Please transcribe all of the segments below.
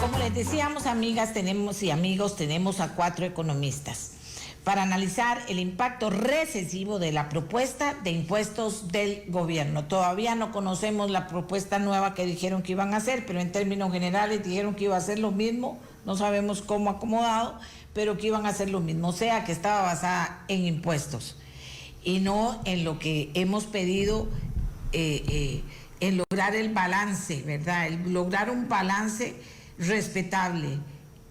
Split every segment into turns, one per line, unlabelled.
Como les decíamos, amigas, tenemos y amigos, tenemos a 4 economistas para analizar el impacto recesivo de la propuesta de impuestos del gobierno. Todavía no conocemos la propuesta nueva que dijeron que iban a hacer, pero en términos generales dijeron que iba a hacer lo mismo, no sabemos cómo acomodado, pero que iban a hacer lo mismo, o sea, que estaba basada en impuestos y no en lo que hemos pedido, en lograr el balance, ¿verdad? Lograr un balance respetable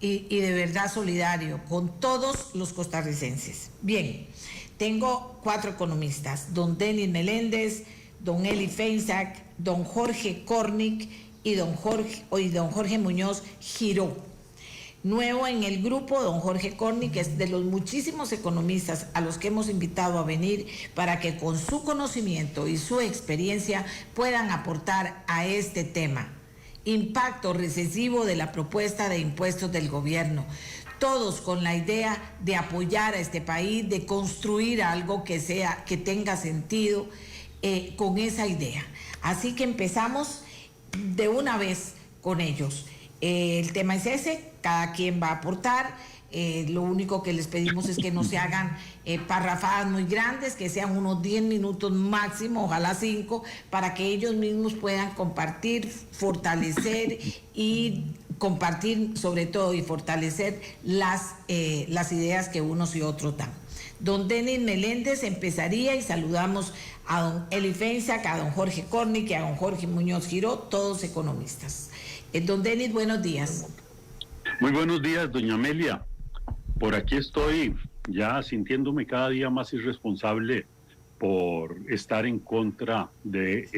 y de verdad solidario con todos los costarricenses. Bien, tengo 4 economistas, don Denis Meléndez, don Eli Feinsack, don Jorge Cornic y don Jorge Muñoz Giró. Nuevo en el grupo, don Jorge Cornic es de los muchísimos economistas a los que hemos invitado a venir para que con su conocimiento y su experiencia puedan aportar a este tema. Impacto recesivo de la propuesta de impuestos del gobierno. Todos con la idea de apoyar a este país, de construir algo que tenga sentido con esa idea. Así que empezamos de una vez con ellos. El tema es ese, cada quien va a aportar. Lo único que les pedimos es que no se hagan parrafadas muy grandes, que sean unos 10 minutos máximo, ojalá 5, para que ellos mismos puedan compartir, fortalecer y compartir sobre todo y fortalecer las ideas que unos y otros dan. Don Denis Meléndez empezaría y saludamos a don Eli Feinsack, a don Jorge Cornic y a don Jorge Muñoz Giró, todos economistas. Don Denis, buenos días.
Muy buenos días, doña Amelia. Por aquí estoy ya sintiéndome cada día más irresponsable por estar en contra de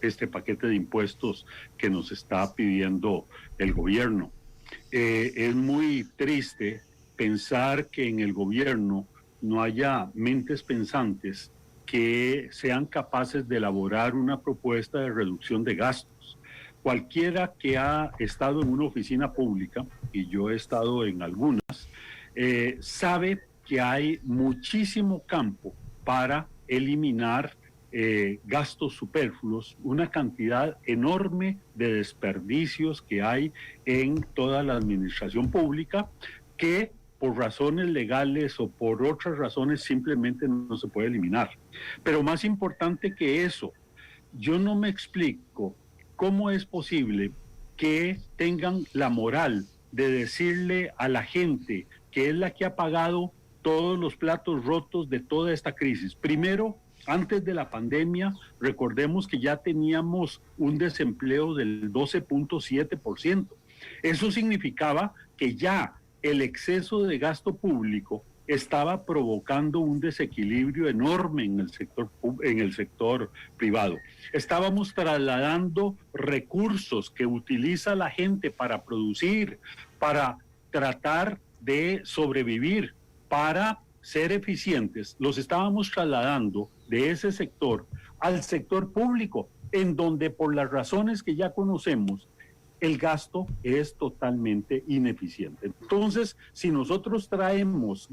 este paquete de impuestos que nos está pidiendo el gobierno. Es muy triste pensar que en el gobierno no haya mentes pensantes que sean capaces de elaborar una propuesta de reducción de gastos. Cualquiera que ha estado en una oficina pública, y yo he estado en algunas, sabe que hay muchísimo campo para eliminar gastos superfluos, una cantidad enorme de desperdicios que hay en toda la administración pública que por razones legales o por otras razones simplemente no se puede eliminar. Pero más importante que eso, yo no me explico cómo es posible que tengan la moral de decirle a la gente que es la que ha pagado todos los platos rotos de toda esta crisis. Primero, antes de la pandemia, recordemos que ya teníamos un desempleo del 12.7%. Eso significaba que ya el exceso de gasto público estaba provocando un desequilibrio enorme en el sector privado. Estábamos trasladando recursos que utiliza la gente para producir, para tratar de sobrevivir, para ser eficientes, los estábamos trasladando de ese sector al sector público, en donde por las razones que ya conocemos, el gasto es totalmente ineficiente. Entonces, si nosotros traemos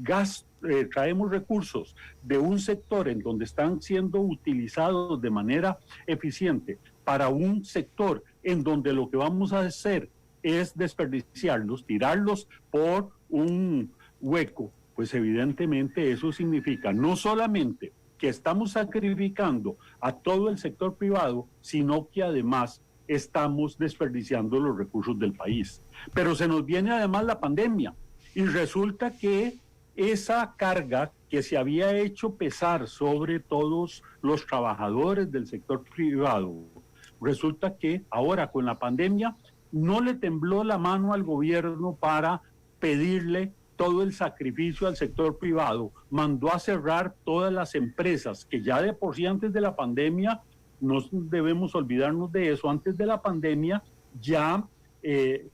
recursos de un sector en donde están siendo utilizados de manera eficiente para un sector en donde lo que vamos a hacer es desperdiciarlos, tirarlos por un hueco, pues evidentemente eso significa no solamente que estamos sacrificando a todo el sector privado, sino que además estamos desperdiciando los recursos del país. Pero se nos viene además la pandemia y resulta que esa carga que se había hecho pesar sobre todos los trabajadores del sector privado, resulta que ahora con la pandemia no le tembló la mano al gobierno para pedirle todo el sacrificio al sector privado, mandó a cerrar todas las empresas que ya de por sí antes de la pandemia, no debemos olvidarnos de eso, antes de la pandemia ya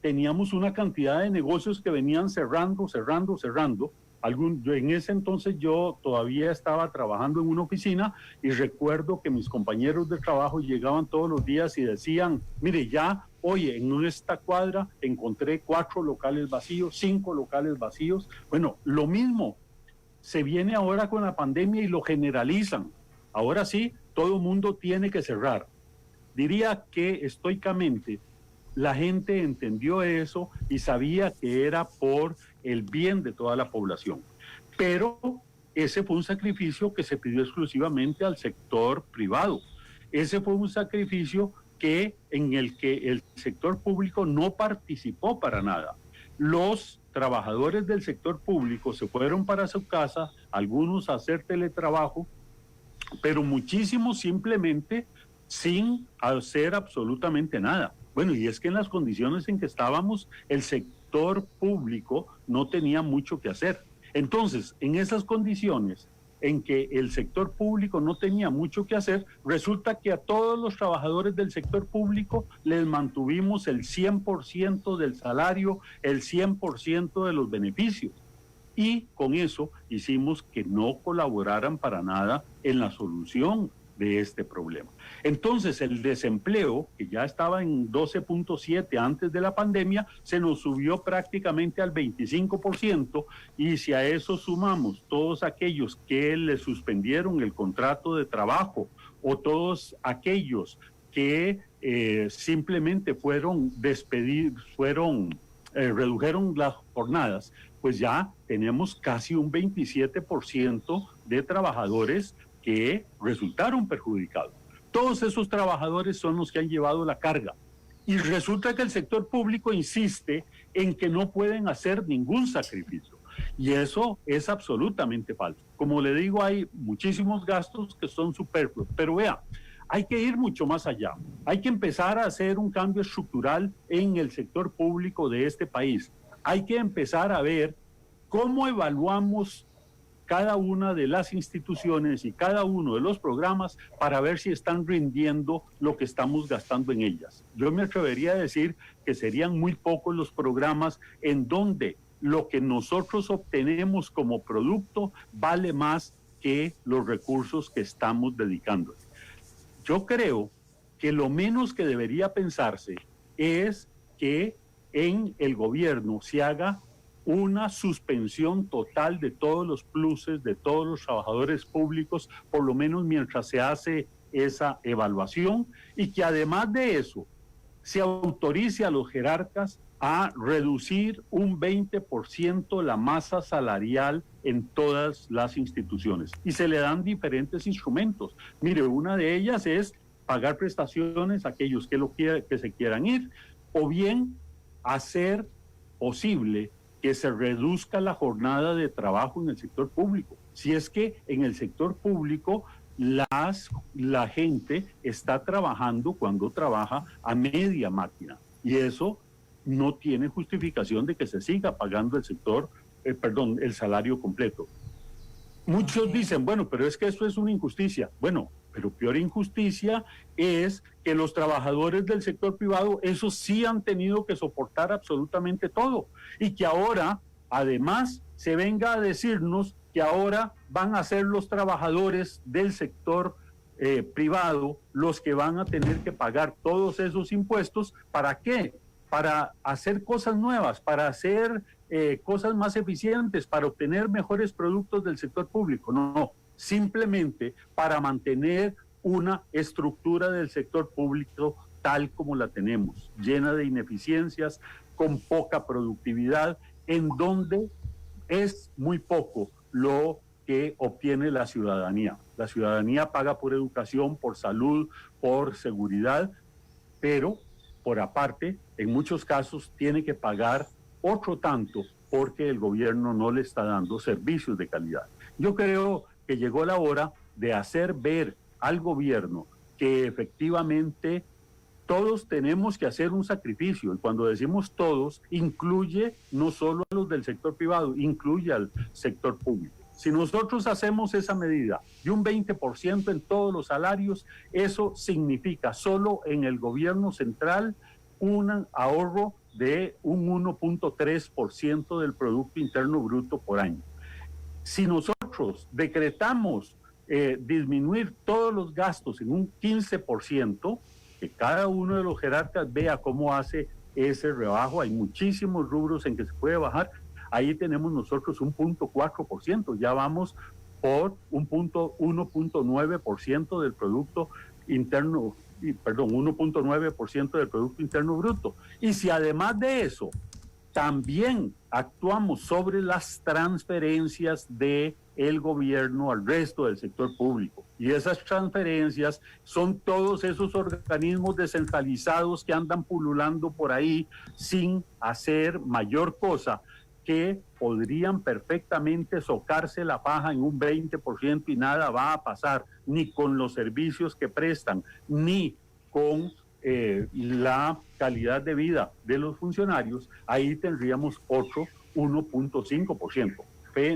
teníamos una cantidad de negocios que venían cerrando. En ese entonces yo todavía estaba trabajando en una oficina y recuerdo que mis compañeros de trabajo llegaban todos los días y decían, mire, ya, oye, en esta cuadra encontré 4 locales vacíos, 5 locales vacíos. Bueno, lo mismo se viene ahora con la pandemia y lo generalizan. Ahora sí, todo el mundo tiene que cerrar. Diría que estoicamente la gente entendió eso y sabía que era por el bien de toda la población. Pero ese fue un sacrificio que se pidió exclusivamente al sector privado. Ese fue un sacrificio en el que el sector público no participó para nada. Los trabajadores del sector público se fueron para su casa, algunos a hacer teletrabajo, pero muchísimos simplemente sin hacer absolutamente nada. Bueno, y es que en las condiciones en que estábamos, el sector público no tenía mucho que hacer. Entonces, en esas condiciones en que el sector público no tenía mucho que hacer, resulta que a todos los trabajadores del sector público les mantuvimos el 100% del salario, el 100% de los beneficios. Y con eso hicimos que no colaboraran para nada en la solución de este problema. Entonces, el desempleo, que ya estaba en 12.7 antes de la pandemia, se nos subió prácticamente al 25%, y si a eso sumamos todos aquellos que le suspendieron el contrato de trabajo o todos aquellos que simplemente fueron despedidos, redujeron las jornadas, pues ya tenemos casi un 27% de trabajadores que resultaron perjudicados. Todos esos trabajadores son los que han llevado la carga. Y resulta que el sector público insiste en que no pueden hacer ningún sacrificio. Y eso es absolutamente falso. Como le digo, hay muchísimos gastos que son superfluos. Pero vea, hay que ir mucho más allá. Hay que empezar a hacer un cambio estructural en el sector público de este país. Hay que empezar a ver cómo evaluamos cada una de las instituciones y cada uno de los programas para ver si están rindiendo lo que estamos gastando en ellas. Yo me atrevería a decir que serían muy pocos los programas en donde lo que nosotros obtenemos como producto vale más que los recursos que estamos dedicando. Yo creo que lo menos que debería pensarse es que en el gobierno se haga una suspensión total de todos los pluses de todos los trabajadores públicos, por lo menos mientras se hace esa evaluación, y que además de eso se autorice a los jerarcas a reducir un 20% la masa salarial en todas las instituciones. Y se le dan diferentes instrumentos. Mire, una de ellas es pagar prestaciones a aquellos que se quieran ir, o bien hacer posible que se reduzca la jornada de trabajo en el sector público. Si es que en el sector público la gente está trabajando cuando trabaja a media máquina, y eso no tiene justificación de que se siga pagando el salario completo. Muchos dicen, bueno, pero es que eso es una injusticia. Bueno, pero peor injusticia es que los trabajadores del sector privado, esos sí han tenido que soportar absolutamente todo, y que ahora, además, se venga a decirnos que ahora van a ser los trabajadores del sector privado los que van a tener que pagar todos esos impuestos. ¿Para qué? Para hacer cosas nuevas, para hacer cosas más eficientes, para obtener mejores productos del sector público. No, simplemente para mantener una estructura del sector público tal como la tenemos, llena de ineficiencias, con poca productividad, en donde es muy poco lo que obtiene la ciudadanía. La ciudadanía paga por educación, por salud, por seguridad, pero por aparte, en muchos casos tiene que pagar otro tanto porque el gobierno no le está dando servicios de calidad. Yo creo que llegó la hora de hacer ver al gobierno que efectivamente todos tenemos que hacer un sacrificio, y cuando decimos todos, incluye no solo a los del sector privado, incluye al sector público. Si nosotros hacemos esa medida de un 20% en todos los salarios, eso significa solo en el gobierno central un ahorro de un 1.3% del Producto Interno Bruto por año. Si nosotros decretamos disminuir todos los gastos en un 15%, que cada uno de los jerarcas vea cómo hace ese rebajo, hay muchísimos rubros en que se puede bajar, ahí tenemos nosotros un 0.4%, ya vamos por un 1.9% del Producto Interno 1.9% del Producto Interno Bruto. Y si además de eso también actuamos sobre las transferencias del gobierno al resto del sector público, y esas transferencias son todos esos organismos descentralizados que andan pululando por ahí sin hacer mayor cosa, que podrían perfectamente socarse la paja en un 20% y nada va a pasar, ni con los servicios que prestan, ni con la calidad de vida de los funcionarios. Ahí tendríamos otro 1.5%.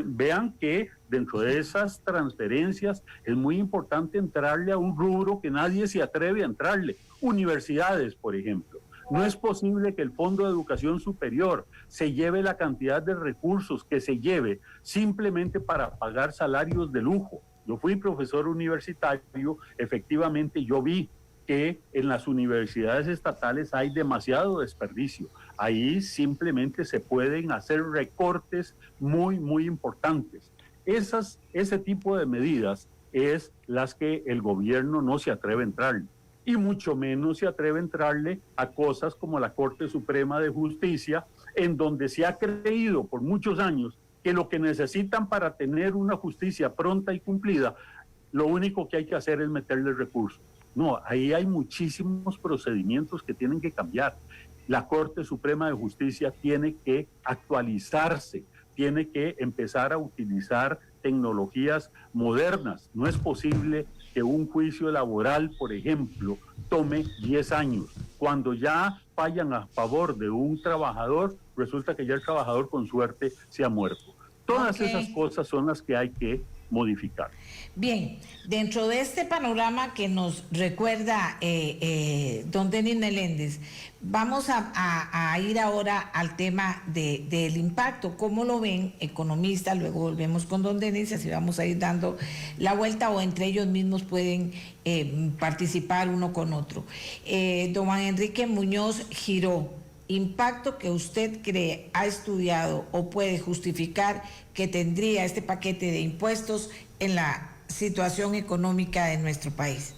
Vean que dentro de esas transferencias es muy importante entrarle a un rubro que nadie se atreve a entrarle. Universidades, por ejemplo. No es posible que el Fondo de Educación Superior se lleve la cantidad de recursos que se lleve simplemente para pagar salarios de lujo. Yo fui profesor universitario, efectivamente yo vi que en las universidades estatales hay demasiado desperdicio. Ahí simplemente se pueden hacer recortes muy, muy importantes. Ese tipo de medidas es las que el gobierno no se atreve a entrarle. Y mucho menos se atreve a entrarle a cosas como la Corte Suprema de Justicia, en donde se ha creído por muchos años que lo que necesitan para tener una justicia pronta y cumplida, lo único que hay que hacer es meterle recursos. No, ahí hay muchísimos procedimientos que tienen que cambiar. La Corte Suprema de Justicia tiene que actualizarse, tiene que empezar a utilizar tecnologías modernas. No es posible que un juicio laboral, por ejemplo, tome 10 años. Cuando ya fallan a favor de un trabajador, resulta que ya el trabajador con suerte se ha muerto. Todas esas cosas son las que hay que modificar.
Bien, dentro de este panorama que nos recuerda don Denis Meléndez, vamos a ir ahora al tema del impacto. ¿Cómo lo ven, economistas? Luego volvemos con don Denis y así vamos a ir dando la vuelta, o entre ellos mismos pueden participar uno con otro. Don Juan Enrique Muñoz Giró, impacto que usted cree, ha estudiado o puede justificar que tendría este paquete de impuestos en la situación económica de nuestro país.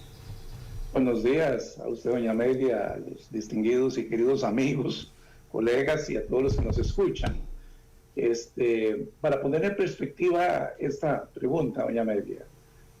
Buenos días a usted, doña Amelia, a los distinguidos y queridos amigos, colegas y a todos los que nos escuchan. Para poner en perspectiva esta pregunta, doña Amelia,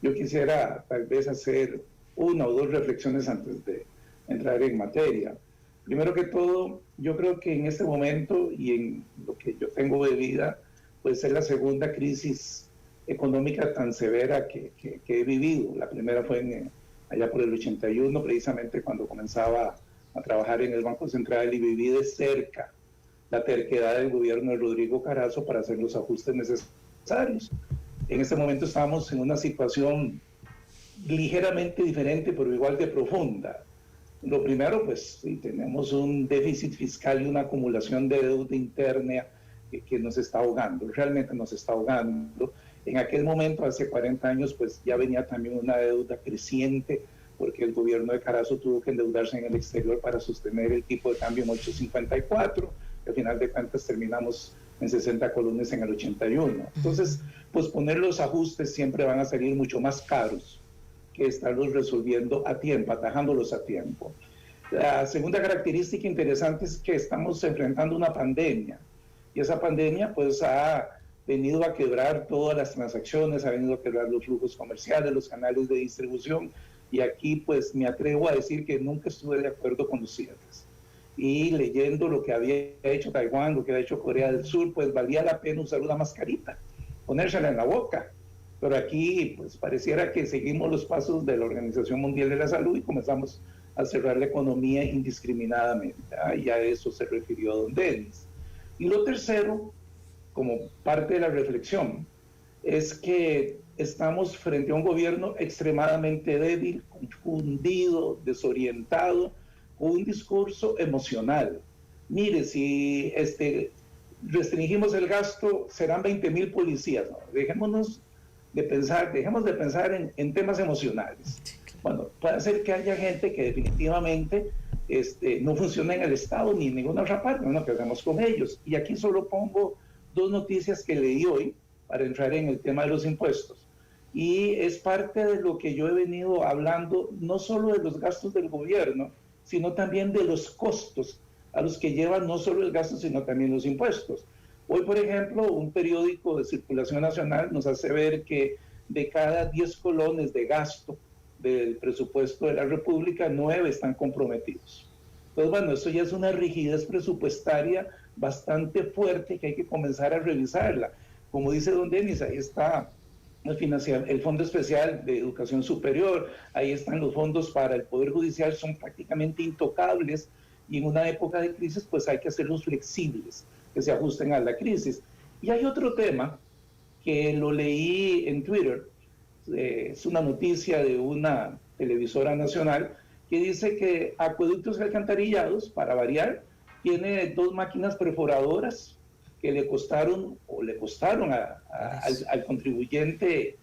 yo quisiera tal vez hacer una o dos reflexiones antes de entrar en materia. Primero que todo, yo creo que en este momento y en lo que yo tengo de vida, puede ser la segunda crisis económica tan severa que he vivido. La primera fue allá por el 81, precisamente cuando comenzaba a trabajar en el Banco Central y viví de cerca la terquedad del gobierno de Rodrigo Carazo para hacer los ajustes necesarios. En este momento estamos en una situación ligeramente diferente, pero igual de profunda. Lo primero, pues sí, tenemos un déficit fiscal y una acumulación de deuda interna que nos está ahogando, realmente nos está ahogando. En aquel momento, hace 40 años, pues ya venía también una deuda creciente, porque el gobierno de Carazo tuvo que endeudarse en el exterior para sostener el tipo de cambio en 8.54, que al final de cuentas terminamos en 60 colones en el 81. Entonces, pues poner los ajustes siempre van a salir mucho más caros que estarlos resolviendo a tiempo, atajándolos a tiempo. La segunda característica interesante es que estamos enfrentando una pandemia, y esa pandemia pues ha venido a quebrar todas las transacciones, ha venido a quebrar los flujos comerciales, los canales de distribución, y aquí pues me atrevo a decir que nunca estuve de acuerdo con los cierres. Y leyendo lo que había hecho Taiwán, lo que había hecho Corea del Sur, pues valía la pena usar una mascarita, ponérsela en la boca. Pero aquí pues pareciera que seguimos los pasos de la Organización Mundial de la Salud y comenzamos a cerrar la economía indiscriminadamente. Y a eso se refirió don Denis. Y lo tercero, como parte de la reflexión, es que estamos frente a un gobierno extremadamente débil, confundido, desorientado, con un discurso emocional. Mire, si restringimos el gasto, serán 20,000 policías. ¿No? Dejemos de pensar en temas emocionales. Bueno, puede ser que haya gente que definitivamente no funciona en el Estado ni en ninguna otra parte, ¿no? Que hagamos con ellos. Y aquí solo pongo dos noticias que leí hoy para entrar en el tema de los impuestos. y es parte de lo que yo he venido hablando, no solo de los gastos del gobierno, sino también de los costos a los que llevan no solo el gasto, sino también los impuestos. Hoy, por ejemplo, un periódico de circulación nacional nos hace ver que de cada 10 colones de gasto del presupuesto de la República, 9 están comprometidos. Entonces, bueno, eso ya es una rigidez presupuestaria bastante fuerte que hay que comenzar a revisarla. Como dice don Denis, ahí está el Fondo Especial de Educación Superior, ahí están los fondos para el Poder Judicial, son prácticamente intocables, y en una época de crisis pues hay que hacerlos flexibles, que se ajusten a la crisis. Y hay otro tema que lo leí en Twitter, es una noticia de una televisora nacional, que dice que Acueductos y Alcantarillados, para variar, tiene 2 máquinas perforadoras que le costaron al contribuyente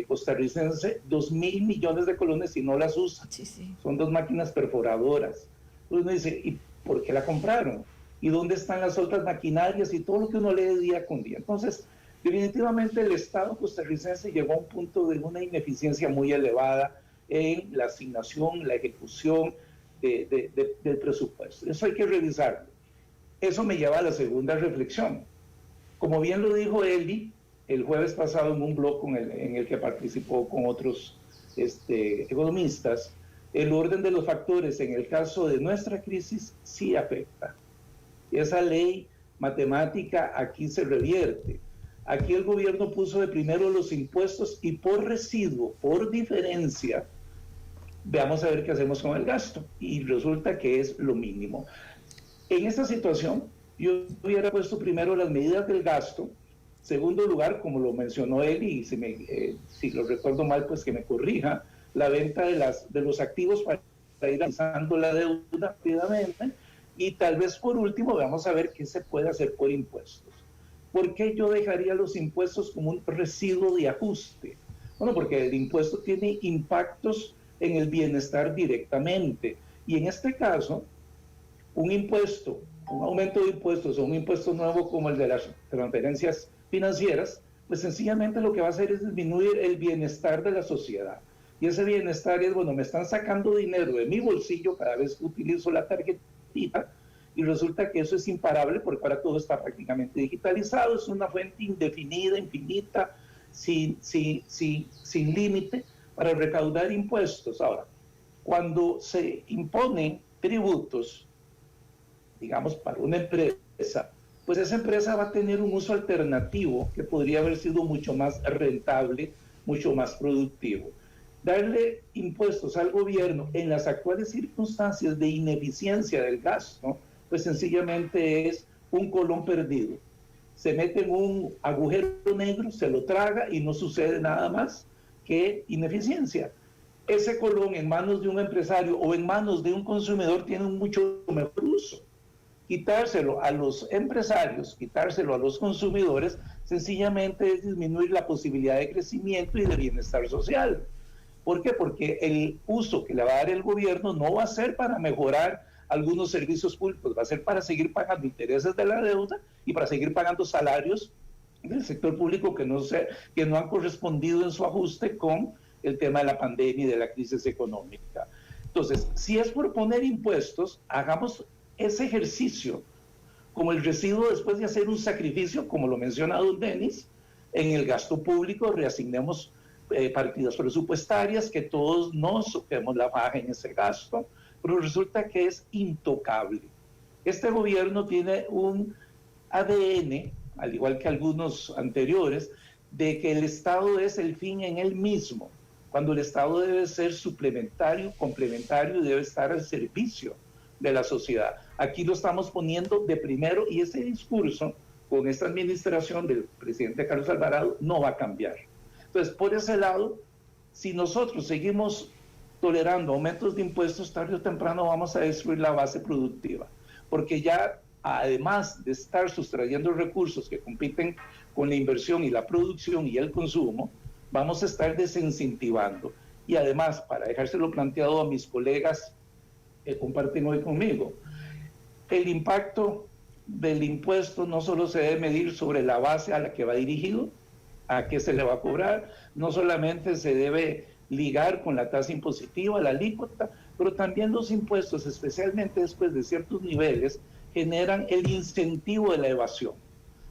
costarricense 2.000 millones de colones y no las usa.
Sí, sí.
Son 2 máquinas perforadoras. Entonces uno dice, ¿y por qué la compraron? ¿Y dónde están las otras maquinarias? Y todo lo que uno lee día con día. Entonces, definitivamente el Estado costarricense llegó a un punto de una ineficiencia muy elevada en la asignación, la ejecución del presupuesto. Eso hay que revisarlo. Eso me lleva a la segunda reflexión. Como bien lo dijo Eli el jueves pasado en un blog en el que participó con otros economistas, el orden de los factores en el caso de nuestra crisis sí afecta. Esa ley matemática aquí se revierte. Aquí el gobierno puso de primero los impuestos y por residuo, por diferencia, veamos a ver qué hacemos con el gasto. Y resulta que es lo mínimo. En esta situación, yo hubiera puesto primero las medidas del gasto. Segundo lugar, como lo mencionó él, y si lo recuerdo mal, pues que me corrija, la venta de los activos para ir lanzando la deuda rápidamente. Y tal vez por último, vamos a ver qué se puede hacer por impuestos. ¿Por qué yo dejaría los impuestos como un residuo de ajuste? Bueno, porque el impuesto tiene impactos en el bienestar directamente. Y en este caso, un impuesto, un aumento de impuestos o un impuesto nuevo como el de las transferencias financieras, pues sencillamente lo que va a hacer es disminuir el bienestar de la sociedad. Y ese bienestar es, bueno, me están sacando dinero de mi bolsillo cada vez que utilizo la tarjetita, y resulta que eso es imparable porque ahora todo está prácticamente digitalizado, es una fuente indefinida, infinita, sin límite para recaudar impuestos. Ahora, cuando se imponen tributos, digamos, para una empresa, pues esa empresa va a tener un uso alternativo que podría haber sido mucho más rentable, mucho más productivo. Darle impuestos al gobierno en las actuales circunstancias de ineficiencia del gasto, pues sencillamente es un colón perdido. Se mete en un agujero negro, se lo traga y no sucede nada más que ineficiencia. Ese colón en manos de un empresario o en manos de un consumidor tiene un mucho mejor uso. Quitárselo a los empresarios, quitárselo a los consumidores, sencillamente es disminuir la posibilidad de crecimiento y de bienestar social. ¿Por qué? Porque el uso que le va a dar el gobierno no va a ser para mejorar algunos servicios públicos, va a ser para seguir pagando intereses de la deuda y para seguir pagando salarios del sector público que no han correspondido en su ajuste con el tema de la pandemia y de la crisis económica. Entonces, si es por poner impuestos, hagamos ese ejercicio como el residuo después de hacer un sacrificio, como lo menciona don Denis, en el gasto público, reasignemos partidas presupuestarias, que todos nos soquemos la faja en ese gasto, pero resulta que es intocable. Este gobierno tiene un ADN, al igual que algunos anteriores, de que el Estado es el fin en él mismo, cuando el Estado debe ser suplementario, complementario y debe estar al servicio de la sociedad. Aquí lo estamos poniendo de primero y ese discurso con esta administración del presidente Carlos Alvarado no va a cambiar. Entonces, por ese lado, si nosotros seguimos tolerando aumentos de impuestos, tarde o temprano vamos a destruir la base productiva, porque ya además de estar sustrayendo recursos que compiten con la inversión y la producción y el consumo, vamos a estar desincentivando. Y además, para dejárselo planteado a mis colegas que comparten hoy conmigo, el impacto del impuesto no solo se debe medir sobre la base a la que va dirigido, a qué se le va a cobrar. No solamente se debe ligar con la tasa impositiva, la alícuota, pero también los impuestos, especialmente después de ciertos niveles, generan el incentivo de la evasión.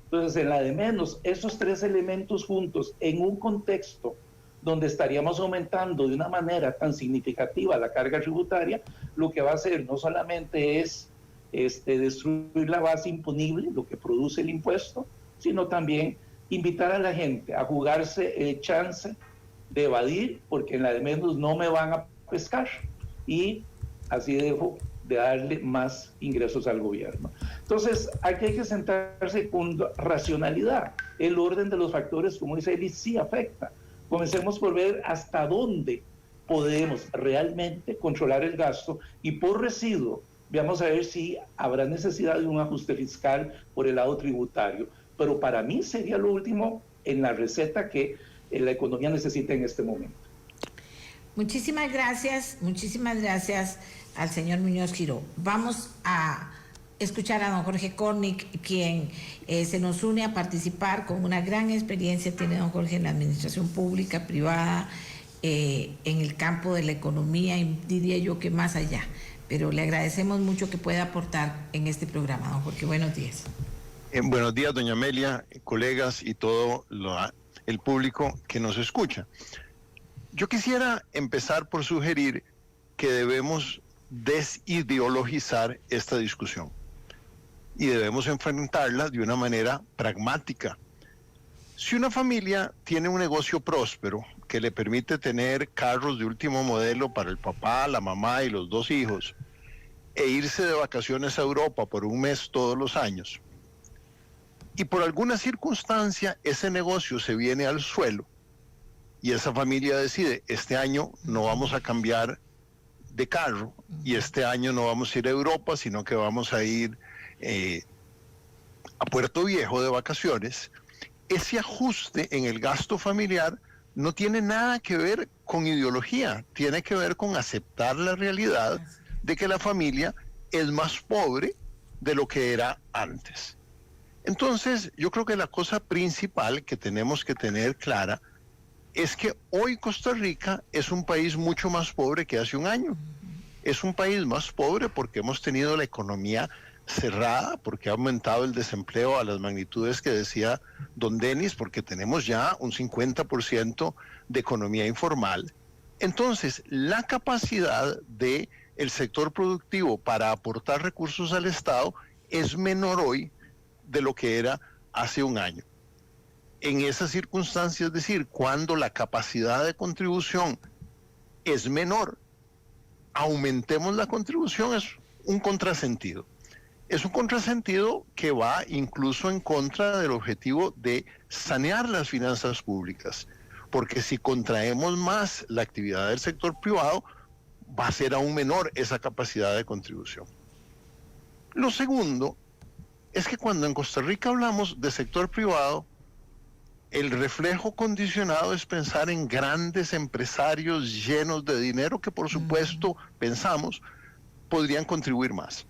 Entonces, en la de menos, esos tres elementos juntos en un contexto donde estaríamos aumentando de una manera tan significativa la carga tributaria, lo que va a hacer no solamente es destruir la base imponible, lo que produce el impuesto, sino también invitar a la gente a jugarse el chance de evadir, porque en la de menos no me van a pescar, y así dejo de darle más ingresos al gobierno. Entonces, aquí hay que sentarse con racionalidad. El orden de los factores, como dice Eli, sí afecta. Comencemos por ver hasta dónde podemos realmente controlar el gasto, y por residuo veamos a ver si habrá necesidad de un ajuste fiscal por el lado tributario. Pero para mí sería lo último en la receta que la economía necesita en este momento.
Muchísimas gracias al señor Muñoz Giró. Vamos a escuchar a don Jorge Cornick, quien se nos une a participar con una gran experiencia, tiene don Jorge en la administración pública, privada, en el campo de la economía, y diría yo que más allá. Pero le agradecemos mucho que pueda aportar en este programa, don Jorge. Buenos días.
Buenos días, doña Amelia, colegas y todo el público que nos escucha. Yo quisiera empezar por sugerir que debemos desideologizar esta discusión y debemos enfrentarla de una manera pragmática. Si una familia tiene un negocio próspero que le permite tener carros de último modelo para el papá, la mamá y los 2 hijos, e irse de vacaciones a Europa por un mes todos los años, y por alguna circunstancia ese negocio se viene al suelo, y esa familia decide, este año no vamos a cambiar de carro, y este año no vamos a ir a Europa, sino que vamos a ir a Puerto Viejo de vacaciones, ese ajuste en el gasto familiar no tiene nada que ver con ideología, tiene que ver con aceptar la realidad de que la familia es más pobre de lo que era antes. Entonces, yo creo que la cosa principal que tenemos que tener clara es que hoy Costa Rica es un país mucho más pobre que hace un año. Es un país más pobre porque hemos tenido la economía cerrada, porque ha aumentado el desempleo a las magnitudes que decía don Denis, porque tenemos ya un 50% de economía informal. Entonces, la capacidad del sector productivo para aportar recursos al Estado es menor hoy de lo que era hace un año. En esas circunstancias, es decir, cuando la capacidad de contribución es menor, aumentemos la contribución, es un contrasentido. Es un contrasentido que va incluso en contra del objetivo de sanear las finanzas públicas, porque si contraemos más la actividad del sector privado, va a ser aún menor esa capacidad de contribución. Lo segundo es que cuando en Costa Rica hablamos de sector privado, el reflejo condicionado es pensar en grandes empresarios llenos de dinero que por supuesto pensamos podrían contribuir más.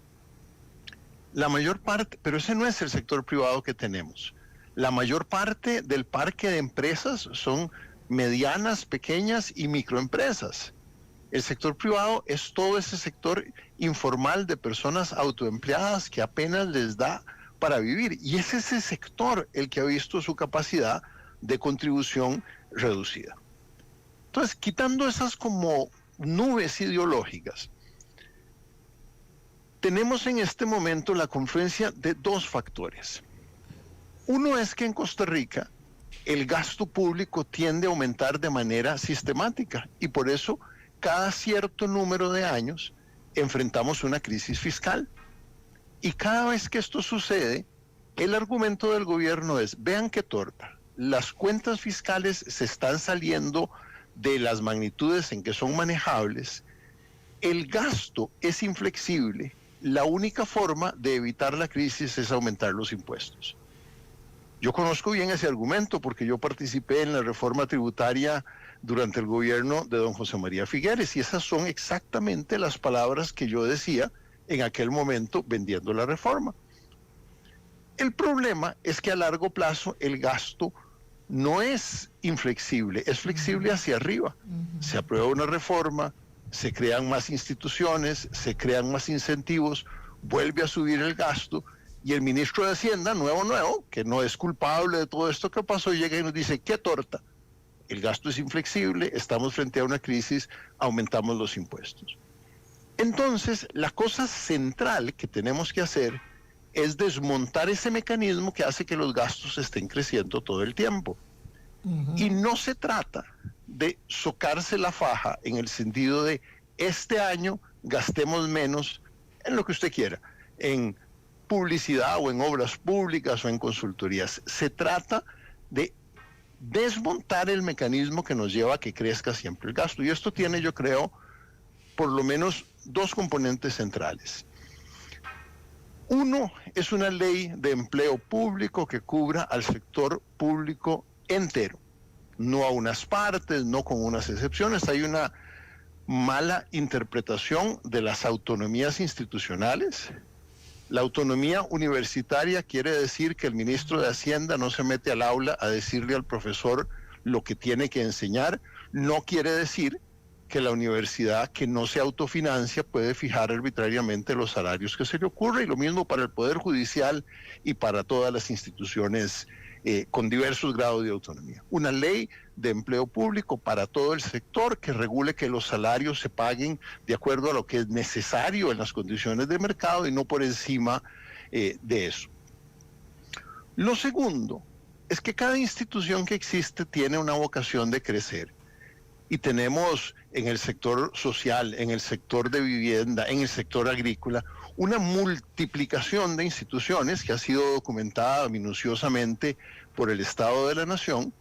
La mayor parte, pero ese no es el sector privado que tenemos. La mayor parte del parque de empresas son medianas, pequeñas y microempresas. El sector privado es todo ese sector informal de personas autoempleadas que apenas les da para vivir. Y es ese sector el que ha visto su capacidad de contribución reducida. Entonces, quitando esas como nubes ideológicas, tenemos en este momento la confluencia de 2 factores. Uno es que en Costa Rica el gasto público tiende a aumentar de manera sistemática y por eso cada cierto número de años enfrentamos una crisis fiscal. Y cada vez que esto sucede, el argumento del gobierno es, vean qué torta, las cuentas fiscales se están saliendo de las magnitudes en que son manejables, el gasto es inflexible, la única forma de evitar la crisis es aumentar los impuestos. Yo conozco bien ese argumento porque yo participé en la reforma tributaria durante el gobierno de don José María Figueres y esas son exactamente las palabras que yo decía en aquel momento vendiendo la reforma. El problema es que a largo plazo el gasto no es inflexible, es flexible hacia arriba. Se aprueba una reforma, se crean más instituciones, se crean más incentivos, vuelve a subir el gasto y el ministro de Hacienda, nuevo, que no es culpable de todo esto que pasó, llega y nos dice, ¡qué torta! El gasto es inflexible, estamos frente a una crisis, aumentamos los impuestos. Entonces, la cosa central que tenemos que hacer es desmontar ese mecanismo que hace que los gastos estén creciendo todo el tiempo. Y no se trata de socarse la faja en el sentido de este año gastemos menos en lo que usted quiera, en publicidad o en obras públicas o en consultorías. Se trata de desmontar el mecanismo que nos lleva a que crezca siempre el gasto. Y esto tiene, yo creo, por lo menos dos componentes centrales. Uno es una ley de empleo público que cubra al sector público entero, no a unas partes, no con unas excepciones. Hay una mala interpretación de las autonomías institucionales. La autonomía universitaria quiere decir que el ministro de Hacienda no se mete al aula a decirle al profesor lo que tiene que enseñar. No quiere decir que la universidad que no se autofinancia puede fijar arbitrariamente los salarios que se le ocurre, y lo mismo para el Poder Judicial y para todas las instituciones con diversos grados de autonomía. Una ley de empleo público para todo el sector que regule que los salarios se paguen de acuerdo a lo que es necesario en las condiciones de mercado y no por encima de eso. Lo segundo es que cada institución que existe tiene una vocación de crecer. Y tenemos en el sector social, en el sector de vivienda, en el sector agrícola, una multiplicación de instituciones que ha sido documentada minuciosamente por el Estado de la Nación.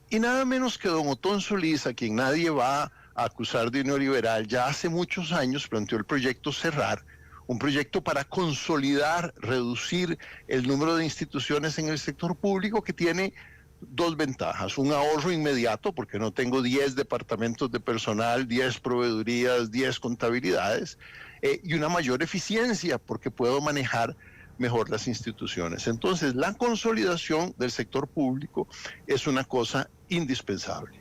Y nada menos que don Otón Solís, a quien nadie va a acusar de neoliberal, ya hace muchos años planteó el proyecto Cerrar, un proyecto para consolidar, reducir el número de instituciones en el sector público, que tiene dos ventajas: un ahorro inmediato, porque no tengo 10 departamentos de personal, 10 proveedurías, 10 contabilidades, y una mayor eficiencia, porque puedo manejar mejor las instituciones. Entonces, la consolidación del sector público es una cosa indispensable.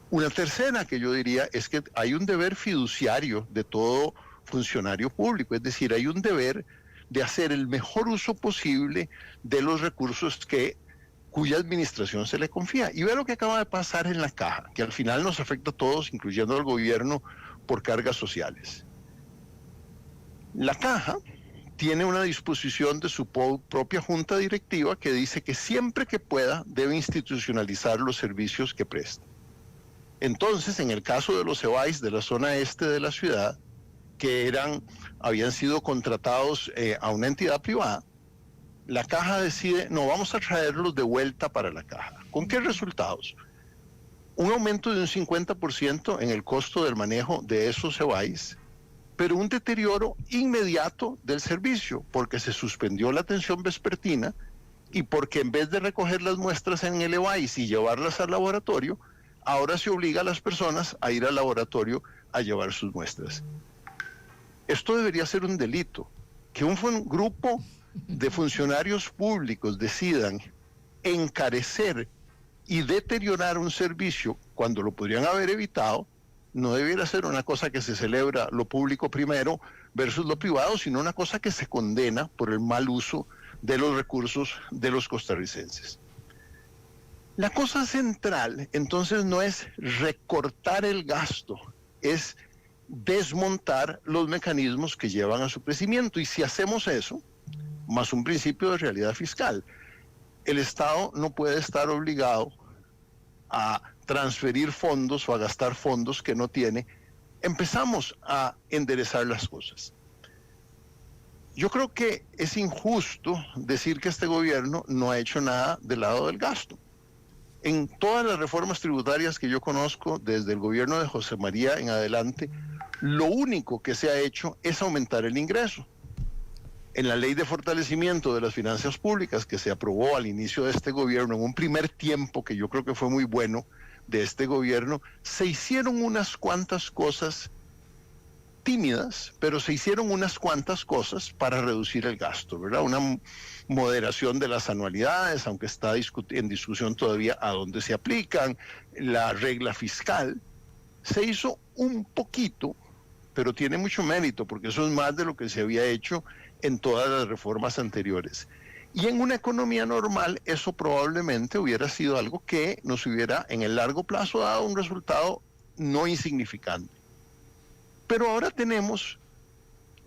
Una tercera que yo diría es que hay un deber fiduciario de todo funcionario público, es decir, hay un deber de hacer el mejor uso posible de los recursos cuya administración se le confía. Y ve lo que acaba de pasar en la caja, que al final nos afecta a todos, incluyendo al gobierno, por cargas sociales. La caja tiene una disposición de su propia junta directiva que dice que siempre que pueda debe institucionalizar los servicios que presta. Entonces, en el caso de los CEBAIS de la zona este de la ciudad, que habían sido contratados a una entidad privada, la caja decide, no, vamos a traerlos de vuelta para la caja. ¿Con qué resultados? Un aumento de un 50% en el costo del manejo de esos CEBAIS, pero un deterioro inmediato del servicio, porque se suspendió la atención vespertina y porque en vez de recoger las muestras en el EBAIS y llevarlas al laboratorio, ahora se obliga a las personas a ir al laboratorio a llevar sus muestras. Esto debería ser un delito, que un grupo de funcionarios públicos decidan encarecer y deteriorar un servicio cuando lo podrían haber evitado. No debiera ser una cosa que se celebra lo público primero versus lo privado, sino una cosa que se condena por el mal uso de los recursos de los costarricenses. La cosa central, entonces, no es recortar el gasto, es desmontar los mecanismos que llevan a su crecimiento. Y si hacemos eso, más un principio de realidad fiscal, el Estado no puede estar obligado a transferir fondos o a gastar fondos que no tiene. Empezamos a enderezar las cosas. Yo creo que es injusto decir que este gobierno no ha hecho nada del lado del gasto. En todas las reformas tributarias que yo conozco, desde el gobierno de José María en adelante, lo único que se ha hecho es aumentar el ingreso. En la ley de fortalecimiento de las finanzas públicas que se aprobó al inicio de este gobierno, en un primer tiempo que yo creo que fue muy bueno de este gobierno, se hicieron unas cuantas cosas tímidas, pero se hicieron unas cuantas cosas para reducir el gasto, ¿verdad? Una moderación de las anualidades, aunque está en discusión todavía a dónde se aplican, la regla fiscal. Se hizo un poquito, pero tiene mucho mérito, porque eso es más de lo que se había hecho en todas las reformas anteriores. Y en una economía normal, eso probablemente hubiera sido algo que nos hubiera en el largo plazo dado un resultado no insignificante. Pero ahora tenemos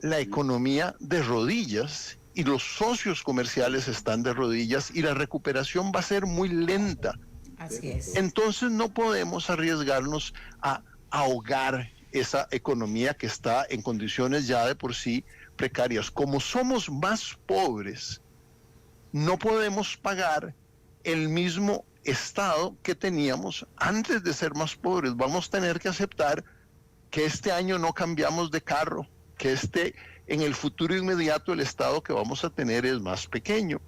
la economía de rodillas y los socios comerciales están de rodillas y la recuperación va a ser muy lenta.
Así es.
Entonces no podemos arriesgarnos a ahogar esa economía que está en condiciones ya de por sí precarias. Como somos más pobres, no podemos pagar el mismo estado que teníamos antes de ser más pobres. Vamos a tener que aceptar que este año no cambiamos de carro, que en el futuro inmediato el estado que vamos a tener es más pequeño.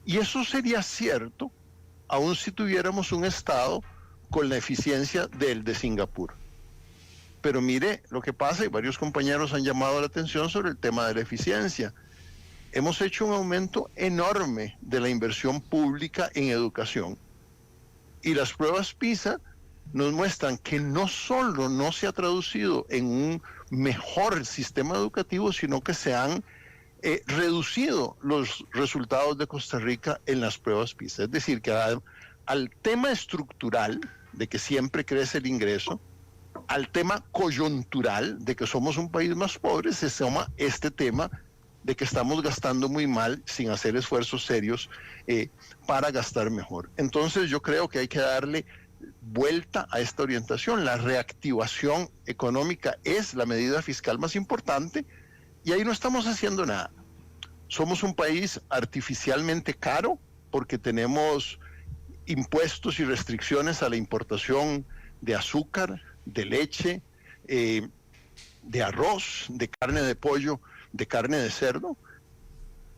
Y eso sería cierto aun si tuviéramos un estado con la eficiencia del de Singapur. Pero mire lo que pasa, y varios compañeros han llamado la atención sobre el tema de la eficiencia. Hemos hecho un aumento enorme de la inversión pública en educación. Y las pruebas PISA nos muestran que no solo no se ha traducido en un mejor sistema educativo, sino que se han reducido los resultados de Costa Rica en las pruebas PISA. Es decir, que al tema estructural de que siempre crece el ingreso, al tema coyuntural de que somos un país más pobre, se suma este tema de que estamos gastando muy mal sin hacer esfuerzos serios para gastar mejor. Entonces yo creo que hay que darle vuelta a esta orientación. La reactivación económica es la medida fiscal más importante y ahí no estamos haciendo nada. Somos un país artificialmente caro porque tenemos impuestos y restricciones a la importación de azúcar, de leche, de arroz, de carne de pollo, de carne de cerdo.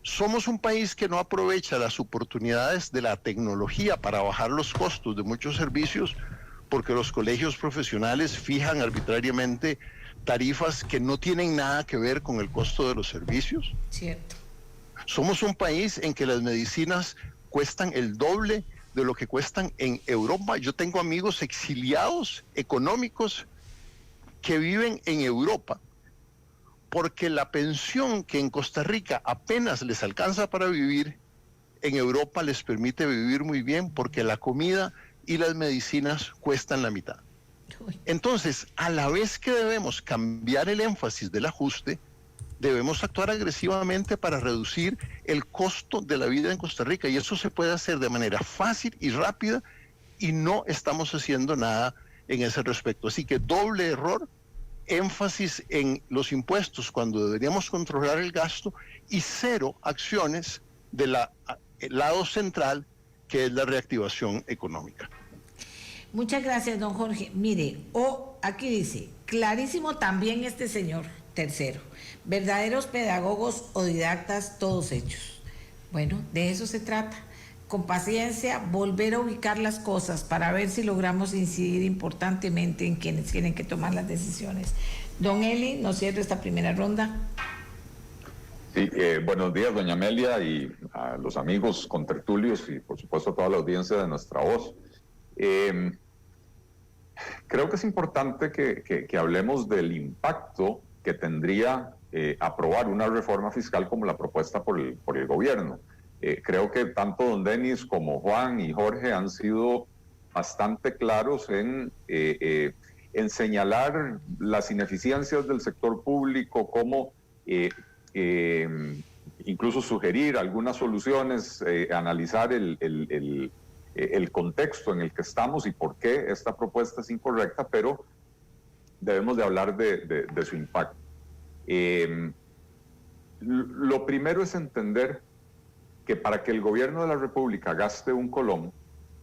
Somos un país que no aprovecha las oportunidades de la tecnología para bajar los costos de muchos servicios porque los colegios profesionales fijan arbitrariamente tarifas que no tienen nada que ver con el costo de los servicios.
Cierto.
Somos un país en que las medicinas cuestan el doble de lo que cuestan en Europa. Yo tengo amigos exiliados económicos que viven en Europa porque la pensión que en Costa Rica apenas les alcanza para vivir, en Europa les permite vivir muy bien porque la comida y las medicinas cuestan la mitad. Entonces, a la vez que debemos cambiar el énfasis del ajuste, debemos actuar agresivamente para reducir el costo de la vida en Costa Rica y eso se puede hacer de manera fácil y rápida y no estamos haciendo nada en ese respecto. Así que doble error, énfasis en los impuestos cuando deberíamos controlar el gasto y cero acciones del lado central que es la reactivación económica.
Muchas gracias, don Jorge. Mire, aquí dice, clarísimo también este señor, tercero, verdaderos pedagogos o didactas todos hechos. Bueno, de eso se trata. Con paciencia, volver a ubicar las cosas para ver si logramos incidir importantemente en quienes tienen que tomar las decisiones. Don Eli, ¿nos cierra esta primera ronda?
Sí, buenos días, doña Amelia, y a los amigos contertulios y por supuesto a toda la audiencia de Nuestra Voz. Creo que es importante que hablemos del impacto que tendría aprobar una reforma fiscal como la propuesta por el gobierno. Creo que tanto don Denis como Juan y Jorge han sido bastante claros en señalar las ineficiencias del sector público, como incluso sugerir algunas soluciones, analizar el contexto en el que estamos y por qué esta propuesta es incorrecta, pero debemos de hablar de su impacto. Lo primero es entender que para que el gobierno de la República gaste un colón,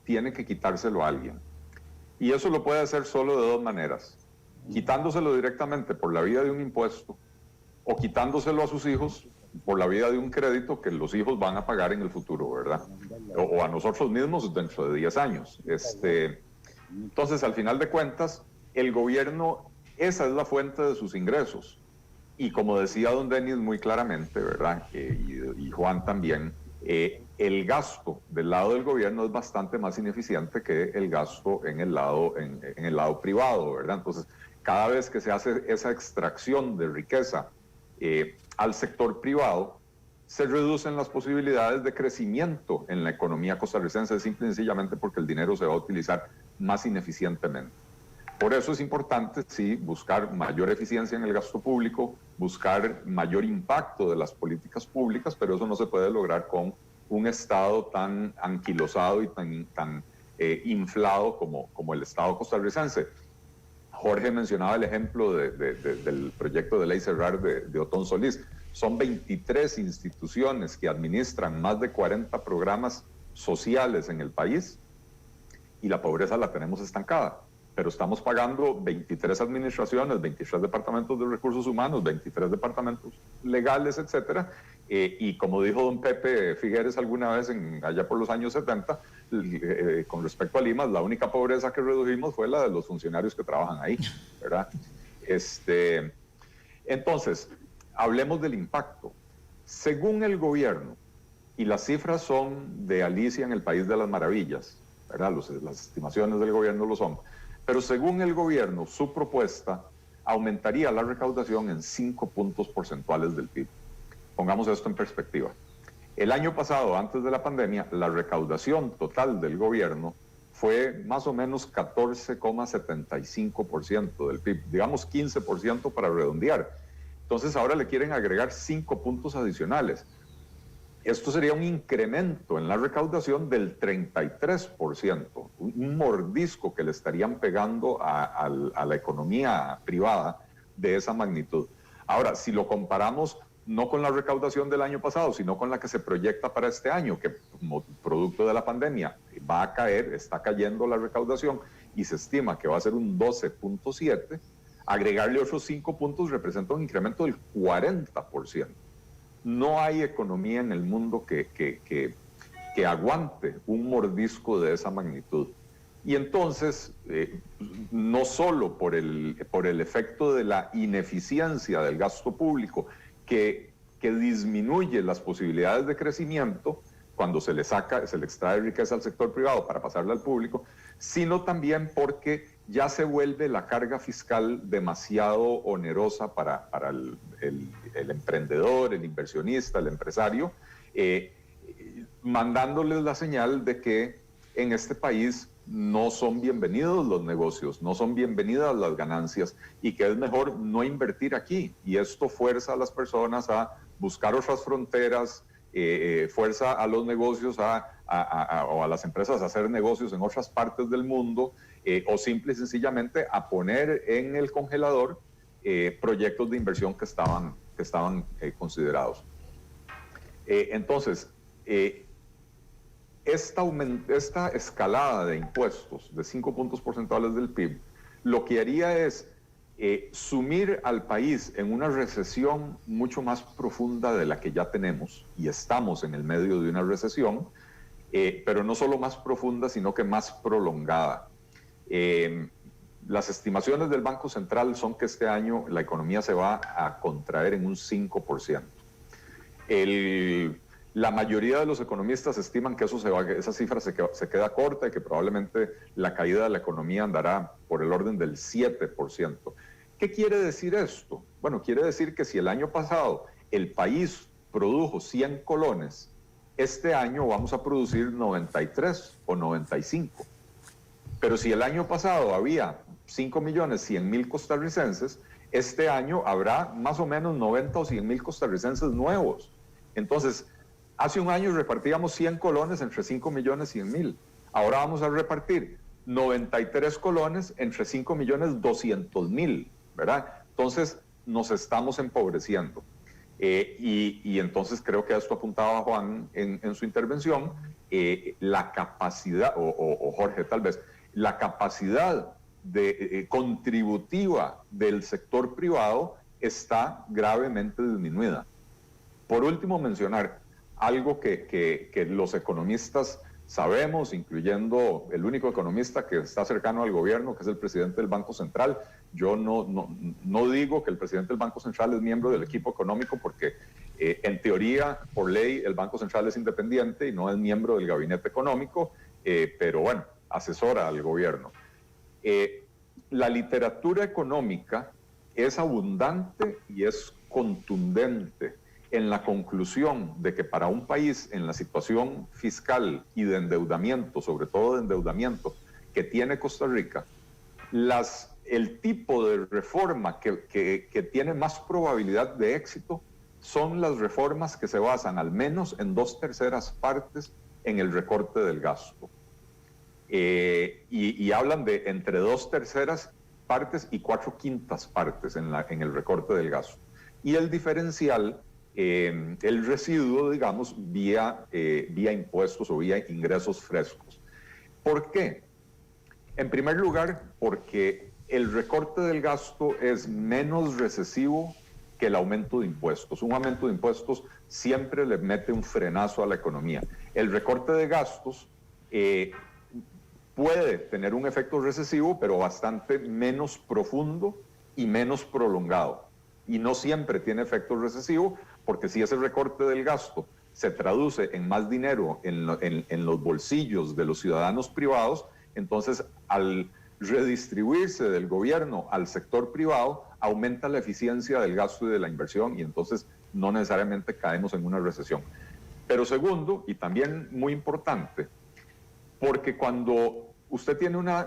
tiene que quitárselo a alguien. Y eso lo puede hacer solo de dos maneras: quitándoselo directamente por la vía de un impuesto o quitándoselo a sus hijos por la vía de un crédito que los hijos van a pagar en el futuro, ¿verdad? O a nosotros mismos dentro de 10 años. Entonces, al final de cuentas, el gobierno, esa es la fuente de sus ingresos. Y como decía don Denis muy claramente, ¿verdad? Y Juan también, el gasto del lado del gobierno es bastante más ineficiente que el gasto en el lado privado, ¿verdad? Entonces, cada vez que se hace esa extracción de riqueza al sector privado, se reducen las posibilidades de crecimiento en la economía costarricense, simple y sencillamente porque el dinero se va a utilizar más ineficientemente. Por eso es importante, sí, buscar mayor eficiencia en el gasto público, buscar mayor impacto de las políticas públicas, pero eso no se puede lograr con un Estado tan anquilosado y tan inflado como el Estado costarricense. Jorge mencionaba el ejemplo del proyecto de ley Cerrar de Otón Solís. Son 23 instituciones que administran más de 40 programas sociales en el país y la pobreza la tenemos estancada. Pero estamos pagando 23 administraciones, 23 departamentos de recursos humanos, 23 departamentos legales, etcétera. Y como dijo don Pepe Figueres alguna vez allá por los años 70, con respecto a Limas, la única pobreza que redujimos fue la de los funcionarios que trabajan ahí, ¿verdad? Entonces, hablemos del impacto. Según el gobierno, y las cifras son de Alicia en el País de las Maravillas, ¿verdad? Las estimaciones del gobierno lo son. Pero según el gobierno, su propuesta aumentaría la recaudación en 5 puntos porcentuales del PIB. Pongamos esto en perspectiva. El año pasado, antes de la pandemia, la recaudación total del gobierno fue más o menos 14,75% del PIB, digamos 15% para redondear. Entonces ahora le quieren agregar 5 puntos adicionales. Esto sería un incremento en la recaudación del 33%, un mordisco que le estarían pegando a la economía privada de esa magnitud. Ahora, si lo comparamos no con la recaudación del año pasado, sino con la que se proyecta para este año, que como producto de la pandemia va a caer, está cayendo la recaudación y se estima que va a ser un 12.7%, agregarle otros 5 puntos representa un incremento del 40%. No hay economía en el mundo que aguante un mordisco de esa magnitud. Y entonces, no solo por el efecto de la ineficiencia del gasto público, que disminuye las posibilidades de crecimiento cuando se le extrae riqueza al sector privado para pasarla al público, sino también porque ya se vuelve la carga fiscal demasiado onerosa para el emprendedor, el inversionista, el empresario, mandándoles la señal de que en este país no son bienvenidos los negocios, no son bienvenidas las ganancias y que es mejor no invertir aquí. Y esto fuerza a las personas a buscar otras fronteras, fuerza a los negocios o a las empresas a hacer negocios en otras partes del mundo, o simple y sencillamente a poner en el congelador proyectos de inversión que estaban considerados. Entonces, esta escalada de impuestos de 5 puntos porcentuales del PIB, lo que haría es sumir al país en una recesión mucho más profunda de la que ya tenemos, y estamos en el medio de una recesión, pero no solo más profunda, sino que más prolongada. Las estimaciones del Banco Central son que este año la economía se va a contraer en un 5%. La mayoría de los economistas estiman que esa cifra se queda corta y que probablemente la caída de la economía andará por el orden del 7%. ¿Qué quiere decir esto? Bueno, quiere decir que si el año pasado el país produjo 100 colones, este año vamos a producir 93 o 95. Pero si el año pasado había 5.100.000 costarricenses, este año habrá más o menos 90 o 100.000 costarricenses nuevos. Entonces, hace un año repartíamos 100 colones entre 5.100.000. Ahora vamos a repartir 93 colones entre 5.200.000, ¿verdad? Entonces, nos estamos empobreciendo. Y entonces creo que a esto apuntaba Juan en su intervención, la capacidad, o Jorge tal vez, la capacidad contributiva del sector privado está gravemente disminuida. Por último, mencionar algo que los economistas sabemos, incluyendo el único economista que está cercano al gobierno, que es el presidente del Banco Central. Yo no digo que el presidente del Banco Central es miembro del equipo económico porque en teoría, por ley, el Banco Central es independiente y no es miembro del gabinete económico, pero bueno, asesora al gobierno. La literatura económica es abundante y es contundente en la conclusión de que para un país en la situación fiscal y de endeudamiento, sobre todo de endeudamiento, que tiene Costa Rica, el tipo de reforma que tiene más probabilidad de éxito son las reformas que se basan al menos en 2/3 partes en el recorte del gasto. Y hablan de entre 2/3 partes y 4/5 partes en el recorte del gasto. Y el diferencial, el residuo, digamos, vía impuestos o vía ingresos frescos. ¿Por qué? En primer lugar, porque el recorte del gasto es menos recesivo que el aumento de impuestos. Un aumento de impuestos siempre le mete un frenazo a la economía. El recorte de gastos puede tener un efecto recesivo, pero bastante menos profundo y menos prolongado. Y no siempre tiene efecto recesivo, porque si ese recorte del gasto se traduce en más dinero en los bolsillos de los ciudadanos privados, entonces al redistribuirse del gobierno al sector privado, aumenta la eficiencia del gasto y de la inversión, y entonces no necesariamente caemos en una recesión. Pero segundo, y también muy importante, porque cuando usted tiene unas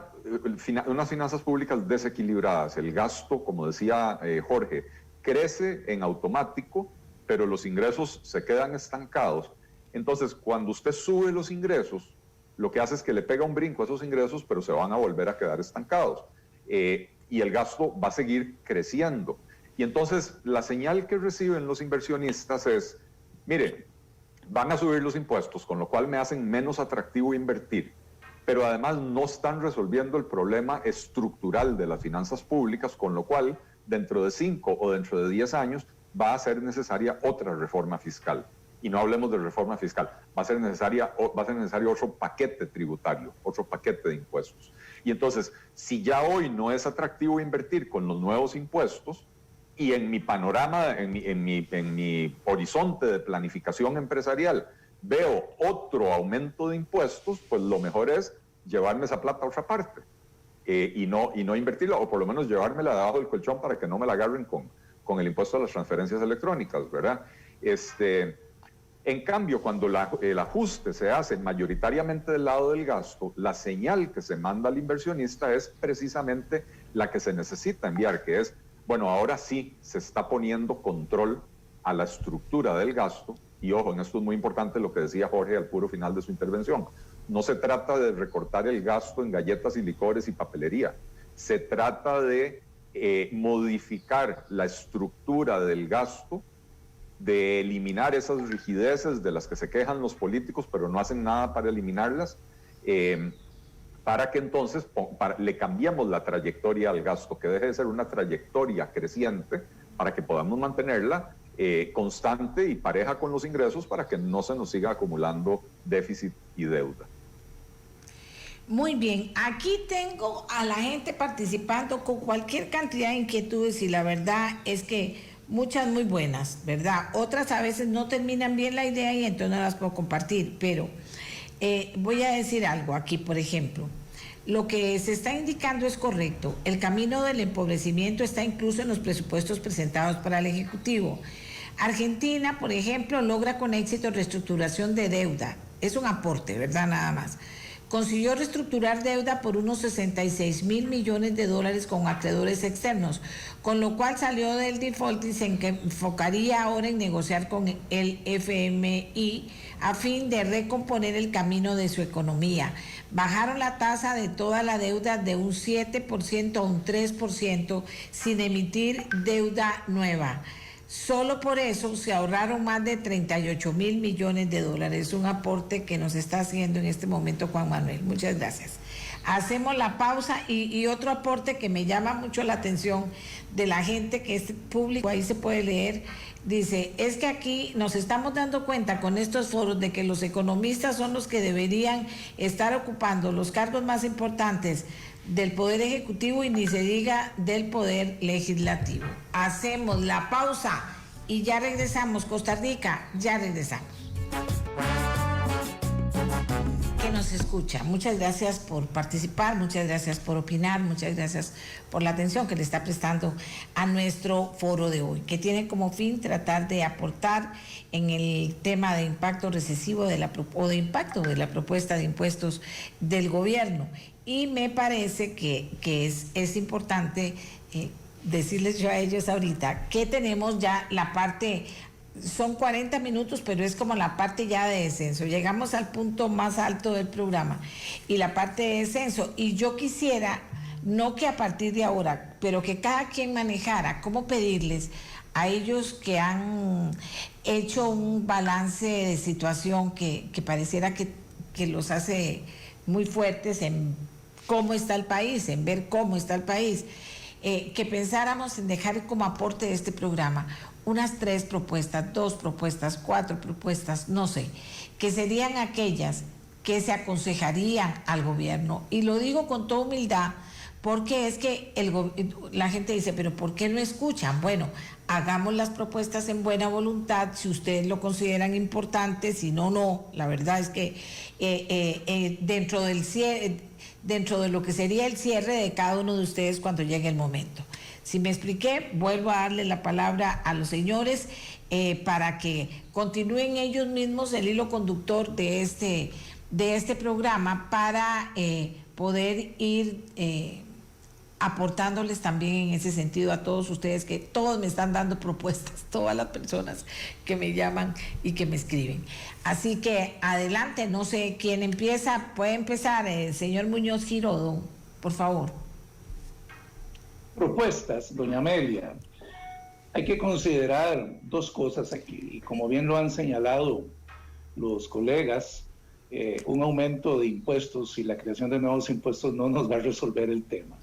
finanzas públicas desequilibradas, el gasto, como decía Jorge, crece en automático, pero los ingresos se quedan estancados. Entonces, cuando usted sube los ingresos, lo que hace es que le pega un brinco a esos ingresos, pero se van a volver a quedar estancados. Y el gasto va a seguir creciendo. Y entonces, la señal que reciben los inversionistas es, mire, van a subir los impuestos, con lo cual me hacen menos atractivo invertir, pero además no están resolviendo el problema estructural de las finanzas públicas, con lo cual dentro de 5 o dentro de 10 años va a ser necesaria otra reforma fiscal. Y no hablemos de reforma fiscal, va a ser necesario otro paquete tributario, otro paquete de impuestos. Y entonces, si ya hoy no es atractivo invertir con los nuevos impuestos, y en mi panorama, en mi horizonte de planificación empresarial, veo otro aumento de impuestos, pues lo mejor es llevarme esa plata a otra parte y no invertirla, o por lo menos llevármela debajo del colchón para que no me la agarren con el impuesto a las transferencias electrónicas, ¿verdad? En cambio, cuando el ajuste se hace mayoritariamente del lado del gasto, la señal que se manda al inversionista es precisamente la que se necesita enviar, que es, bueno, ahora sí se está poniendo control a la estructura del gasto. Y ojo, en esto es muy importante lo que decía Jorge al puro final de su intervención. No se trata de recortar el gasto en galletas y licores y papelería. Se trata de modificar la estructura del gasto, de eliminar esas rigideces de las que se quejan los políticos, pero no hacen nada para eliminarlas, para que entonces le cambiemos la trayectoria al gasto, que deje de ser una trayectoria creciente, para que podamos mantenerla constante y pareja con los ingresos, para que no se nos siga acumulando déficit y deuda.
Muy bien, aquí tengo a la gente participando con cualquier cantidad de inquietudes y la verdad es que muchas muy buenas, ¿verdad? Otras a veces no terminan bien la idea y entonces no las puedo compartir, pero voy a decir algo aquí, por ejemplo. Lo que se está indicando es correcto. El camino del empobrecimiento está incluso en los presupuestos presentados para el Ejecutivo. Argentina, por ejemplo, logra con éxito reestructuración de deuda. Es un aporte, ¿verdad? Nada más. Consiguió reestructurar deuda por unos 66 mil millones de dólares con acreedores externos, con lo cual salió del default y se enfocaría ahora en negociar con el FMI a fin de recomponer el camino de su economía. Bajaron la tasa de toda la deuda de un 7% a un 3% sin emitir deuda nueva. Solo por eso se ahorraron más de 38 mil millones de dólares, un aporte que nos está haciendo en este momento Juan Manuel. Muchas gracias. Hacemos la pausa y otro aporte que me llama mucho la atención de la gente que es público, ahí se puede leer, dice, es que aquí nos estamos dando cuenta con estos foros de que los economistas son los que deberían estar ocupando los cargos más importantes del Poder Ejecutivo y ni se diga del Poder Legislativo. Hacemos la pausa y ya regresamos. Costa Rica, ya regresamos. Que nos escucha, muchas gracias por participar, muchas gracias por opinar, muchas gracias por la atención que le está prestando a nuestro foro de hoy, que tiene como fin tratar de aportar en el tema de impacto recesivo de impacto de la propuesta de impuestos del gobierno. Y me parece que es importante decirles yo a ellos ahorita que tenemos ya la parte. Son 40 minutos, pero es como la parte ya de descenso. Llegamos al punto más alto del programa y la parte de descenso. Y yo quisiera, no que a partir de ahora, pero que cada quien manejara cómo pedirles a ellos que han hecho un balance de situación que pareciera que los hace muy fuertes en cómo está el país, en ver cómo está el país, que pensáramos en dejar como aporte de este programa unas 3 propuestas, 2 propuestas, 4 propuestas, no sé, que serían aquellas que se aconsejarían al gobierno. Y lo digo con toda humildad, porque es que la gente dice, pero ¿por qué no escuchan? Bueno, hagamos las propuestas en buena voluntad, si ustedes lo consideran importante, si no, no. La verdad es que dentro de lo que sería el cierre de cada uno de ustedes cuando llegue el momento. Si me expliqué, vuelvo a darle la palabra a los señores para que continúen ellos mismos el hilo conductor de este programa para poder ir aportándoles también en ese sentido a todos ustedes, que todos me están dando propuestas, todas las personas que me llaman y que me escriben. Así que adelante, no sé quién empieza, puede empezar el señor Muñoz Girodo, por favor.
Propuestas, doña Amelia. Hay que considerar 2 cosas aquí, y como bien lo han señalado los colegas, un aumento de impuestos y la creación de nuevos impuestos no nos va a resolver el tema.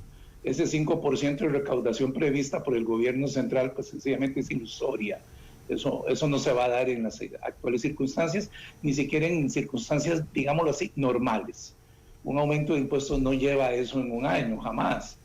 Ese 5% de recaudación prevista por el gobierno central, pues sencillamente es ilusoria. Eso no se va a dar en las actuales circunstancias, ni siquiera en circunstancias, digámoslo así, normales. Un aumento de impuestos no lleva a eso en un año, jamás.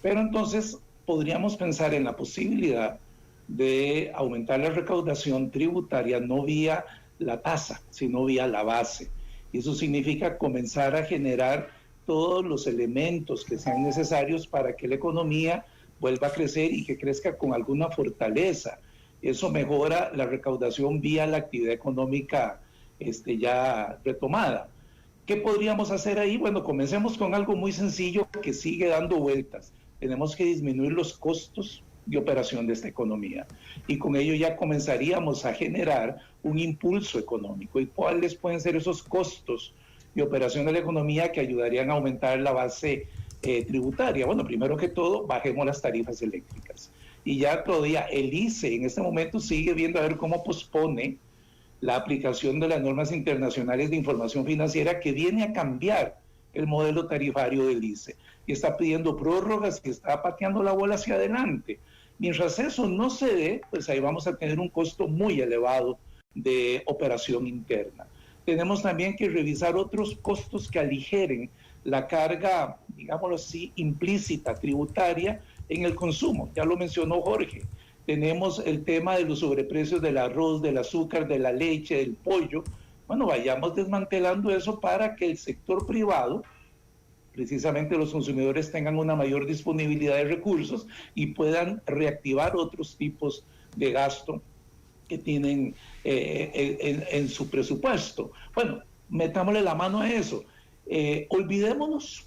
Pero entonces podríamos pensar en la posibilidad de aumentar la recaudación tributaria no vía la tasa, sino vía la base. Y eso significa comenzar a generar todos los elementos que sean necesarios para que la economía vuelva a crecer y que crezca con alguna fortaleza. Eso mejora la recaudación vía la actividad económica ya retomada. ¿Qué podríamos hacer ahí? Bueno, comencemos con algo muy sencillo que sigue dando vueltas. Tenemos que disminuir los costos de operación de esta economía y con ello ya comenzaríamos a generar un impulso económico. ¿Y cuáles pueden ser esos costos de operación de la economía que ayudarían a aumentar la base tributaria? Bueno, primero que todo, bajemos las tarifas eléctricas. Y ya todavía el ICE en este momento sigue viendo a ver cómo pospone la aplicación de las normas internacionales de información financiera que viene a cambiar el modelo tarifario del ICE y está pidiendo prórrogas y está pateando la bola hacia adelante. Mientras eso no se dé, pues ahí vamos a tener un costo muy elevado de operación interna. Tenemos también que revisar otros costos que aligeren la carga, digámoslo así, implícita, tributaria en el consumo. Ya lo mencionó Jorge. Tenemos el tema de los sobreprecios del arroz, del azúcar, de la leche, del pollo. Bueno, vayamos desmantelando eso para que el sector privado, precisamente los consumidores, tengan una mayor disponibilidad de recursos y puedan reactivar otros tipos de gasto que tienen en su presupuesto. Bueno, metámosle la mano a eso. Olvidémonos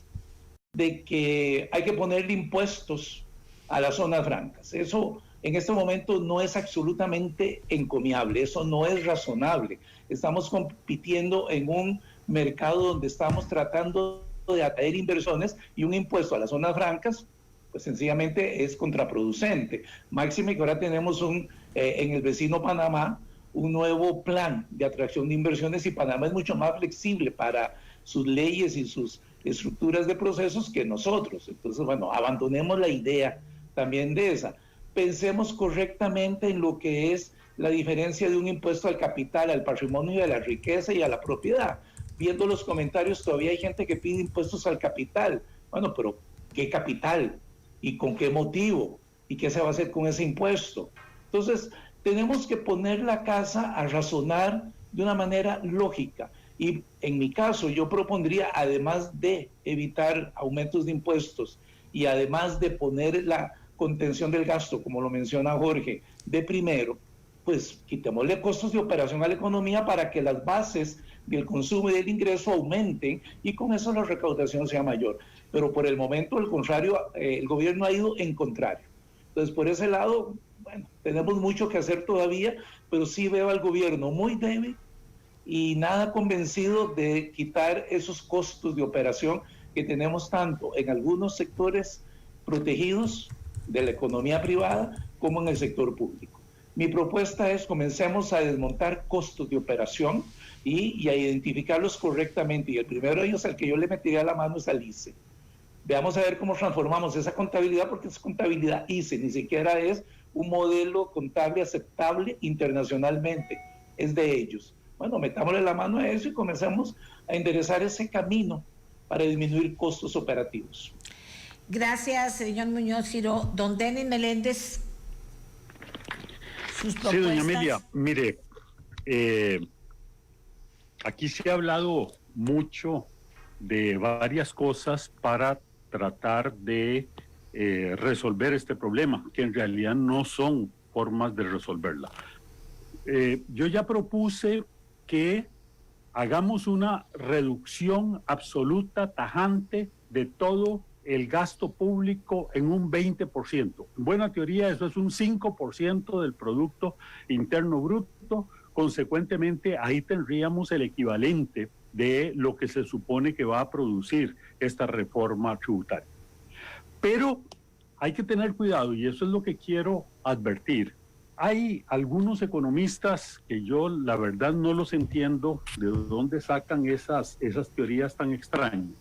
de que hay que ponerle impuestos a las zonas francas. Eso en este momento no es absolutamente encomiable, eso no es razonable. Estamos compitiendo en un mercado donde estamos tratando de atraer inversiones y un impuesto a las zonas francas, pues sencillamente es contraproducente. Máxime que ahora tenemos en el vecino Panamá un nuevo plan de atracción de inversiones y Panamá es mucho más flexible para sus leyes y sus estructuras de procesos que nosotros. Entonces, bueno, abandonemos la idea también de esa. Pensemos correctamente en lo que es la diferencia de un impuesto al capital, al patrimonio y a la riqueza y a la propiedad. Viendo los comentarios, todavía hay gente que pide impuestos al capital. Bueno, pero ¿qué capital? ¿Y con qué motivo? ¿Y qué se va a hacer con ese impuesto? Entonces, tenemos que poner la casa a razonar de una manera lógica. Y en mi caso, yo propondría, además de evitar aumentos de impuestos y además de poner la contención del gasto, como lo menciona Jorge, de primero, pues quitémosle costos de operación a la economía para que las bases del consumo y del ingreso aumenten y con eso la recaudación sea mayor. Pero por el momento, al contrario, el gobierno ha ido en contrario. Entonces, por ese lado, bueno, tenemos mucho que hacer todavía, pero sí veo al gobierno muy débil y nada convencido de quitar esos costos de operación que tenemos tanto en algunos sectores protegidos de la economía privada como en el sector público. Mi propuesta es comencemos a desmontar costos de operación y a identificarlos correctamente. Y el primero de ellos, al que yo le metería la mano, es al ICE. Veamos a ver cómo transformamos esa contabilidad, porque es contabilidad ICE, ni siquiera es un modelo contable aceptable internacionalmente, es de ellos. Bueno, metámosle la mano a eso y comencemos a enderezar ese camino para disminuir costos operativos.
Gracias, señor Muñoz Giró. Don Denis Meléndez, sus propuestas.
Sí, doña Amelia, mire, aquí se ha hablado mucho de varias cosas para tratar de resolver este problema, que en realidad no son formas de resolverla. Yo ya propuse que hagamos una reducción absoluta, tajante, de todo el gasto público en un 20%. En buena teoría, eso es un 5% del Producto Interno Bruto. Consecuentemente, ahí tendríamos el equivalente de lo que se supone que va a producir esta reforma tributaria. Pero hay que tener cuidado, y eso es lo que quiero advertir. Hay algunos economistas que yo la verdad no los entiendo de dónde sacan esas teorías tan extrañas,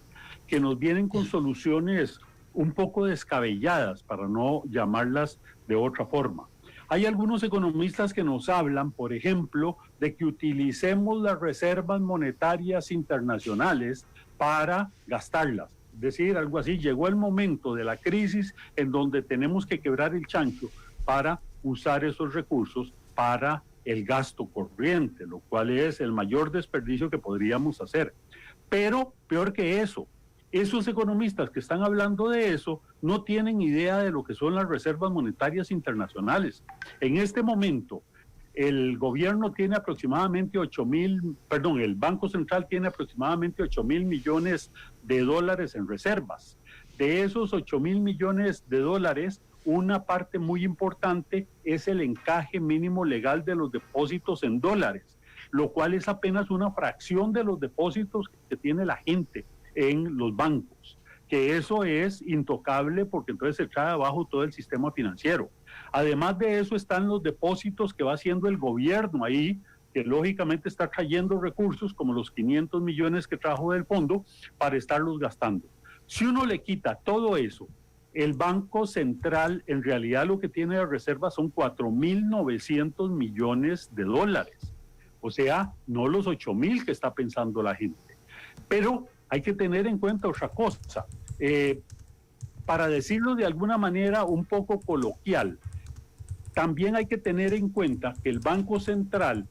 que nos vienen con soluciones un poco descabelladas, para no llamarlas de otra forma. Hay algunos economistas que nos hablan, por ejemplo, de que utilicemos las reservas monetarias internacionales para gastarlas. Es decir, algo así, llegó el momento de la crisis en donde tenemos que quebrar el chancho para usar esos recursos para el gasto corriente, lo cual es el mayor desperdicio que podríamos hacer. Pero peor que eso, esos economistas que están hablando de eso no tienen idea de lo que son las reservas monetarias internacionales. En este momento, el gobierno tiene aproximadamente el Banco Central tiene aproximadamente 8,000 millones de dólares en reservas. De esos 8,000 millones de dólares, una parte muy importante es el encaje mínimo legal de los depósitos en dólares, lo cual es apenas una fracción de los depósitos que tiene la gente en los bancos, que eso es intocable porque entonces se trae abajo todo el sistema financiero. Además de eso están los depósitos que va haciendo el gobierno ahí, que lógicamente está trayendo recursos como los 500 millones que trajo del fondo para estarlos gastando. Si uno le quita todo eso, el Banco Central en realidad lo que tiene de reserva son 4,900 millones de dólares. O sea, no los 8,000 que está pensando la gente. Pero hay que tener en cuenta otra cosa. Para decirlo de alguna manera un poco coloquial, también hay que tener en cuenta que el Banco Central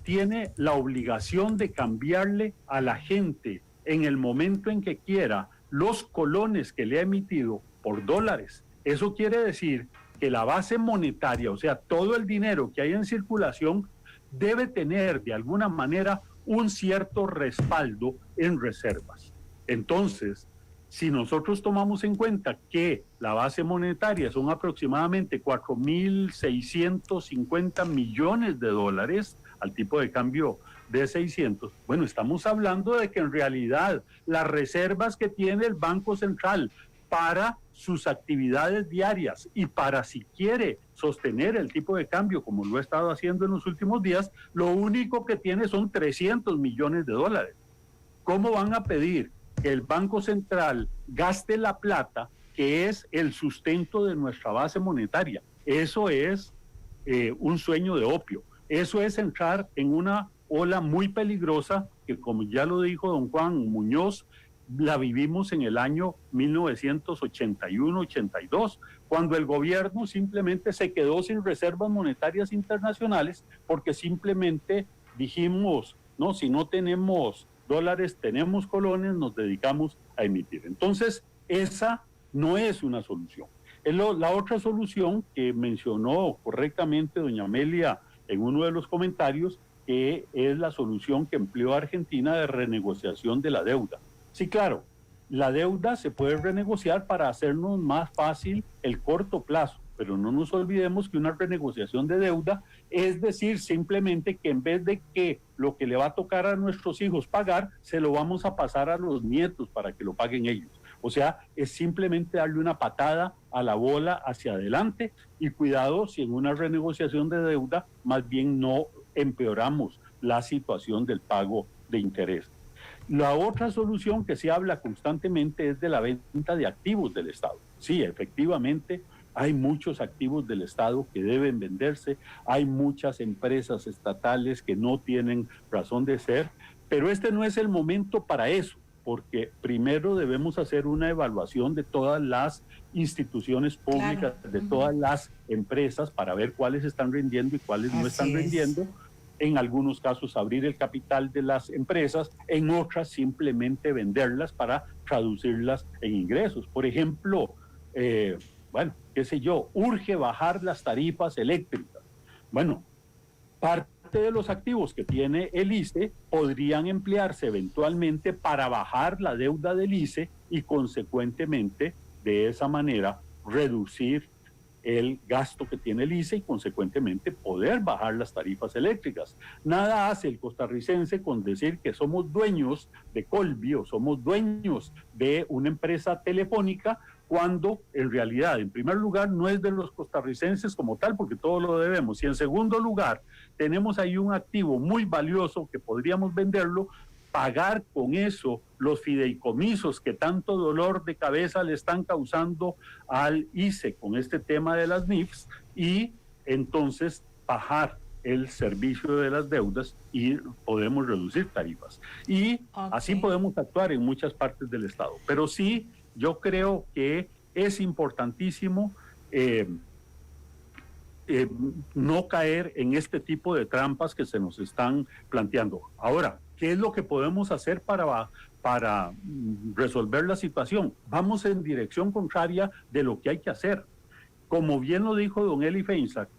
tiene la obligación de cambiarle a la gente en el momento en que quiera los colones que le ha emitido por dólares. Eso quiere decir que la base monetaria, o sea, todo el dinero que hay en circulación, debe tener de alguna manera un cierto respaldo en reservas. Entonces, si nosotros tomamos en cuenta que la base monetaria son aproximadamente 4,650 millones de dólares al tipo de cambio de 600, bueno, estamos hablando de que en realidad las reservas que tiene el Banco Central para sus actividades diarias y para si quiere sostener el tipo de cambio como lo ha estado haciendo en los últimos días, lo único que tiene son 300 millones de dólares. ¿Cómo van a pedir que el Banco Central gaste la plata que es el sustento de nuestra base monetaria. Eso es un sueño de opio. Eso es entrar en una ola muy peligrosa que, como ya lo dijo don Juan Muñoz, la vivimos en el año 1981-82, cuando el gobierno simplemente se quedó sin reservas monetarias internacionales porque simplemente dijimos, no, si no tenemos dólares, tenemos colones, nos dedicamos a emitir. Entonces, esa no es una solución. La otra solución que mencionó correctamente doña Amelia en uno de los comentarios, que es la solución que empleó Argentina de renegociación de la deuda. Sí, claro, la deuda se puede renegociar para hacernos más fácil el corto plazo, pero no nos olvidemos que una renegociación de deuda es decir simplemente que en vez de que lo que le va a tocar a nuestros hijos pagar, se lo vamos a pasar a los nietos para que lo paguen ellos. O sea, es simplemente darle una patada a la bola hacia adelante y cuidado si en una renegociación de deuda más bien no empeoramos la situación del pago de interés. La otra solución que se habla constantemente es de la venta de activos del Estado. Sí, efectivamente, hay muchos activos del Estado que deben venderse, hay muchas empresas estatales que no tienen razón de ser, pero este no es el momento para eso, porque primero debemos hacer una evaluación de todas las instituciones públicas, claro, de todas las empresas para ver cuáles están rindiendo y cuáles no están rindiendo. En algunos casos abrir el capital de las empresas, en otras simplemente venderlas para traducirlas en ingresos. Por ejemplo, bueno, qué sé yo, urge bajar las tarifas eléctricas. Bueno, parte de los activos que tiene el ICE podrían emplearse eventualmente para bajar la deuda del ICE y consecuentemente de esa manera reducir el gasto que tiene el ICE y consecuentemente poder bajar las tarifas eléctricas. Nada hace el costarricense con decir que somos dueños de Colby o somos dueños de una empresa telefónica cuando en realidad, en primer lugar, no es de los costarricenses como tal, porque todo lo debemos. Y en segundo lugar, tenemos ahí un activo muy valioso que podríamos venderlo, pagar con eso los fideicomisos que tanto dolor de cabeza le están causando al ICE con este tema de las NIFs y entonces bajar el servicio de las deudas y podemos reducir tarifas. Y así podemos actuar en muchas partes del Estado. Pero sí, yo creo que es importantísimo no caer en este tipo de trampas que se nos están planteando. Ahora, ¿qué es lo que podemos hacer para resolver la situación? Vamos en dirección contraria de lo que hay que hacer. Como bien lo dijo don Eli Feinsack,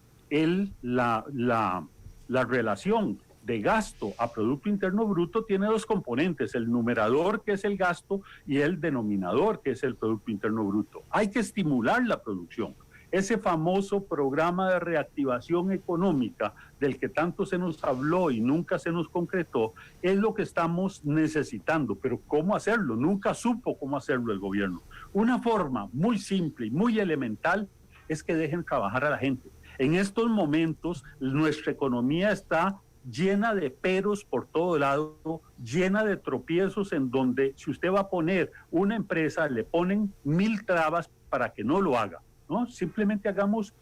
la relación de gasto a Producto Interno Bruto tiene dos componentes, el numerador, que es el gasto, y el denominador, que es el Producto Interno Bruto. Hay que estimular la producción. Ese famoso programa de reactivación económica del que tanto se nos habló y nunca se nos concretó, es lo que estamos necesitando. Pero ¿cómo hacerlo? Nunca supo cómo hacerlo el gobierno. Una forma muy simple y muy elemental es que dejen trabajar a la gente. En estos momentos nuestra economía está llena de peros por todo lado, llena de tropiezos en donde si usted va a poner una empresa, le ponen 1000 trabas para que no lo haga, ¿no? Simplemente hagamos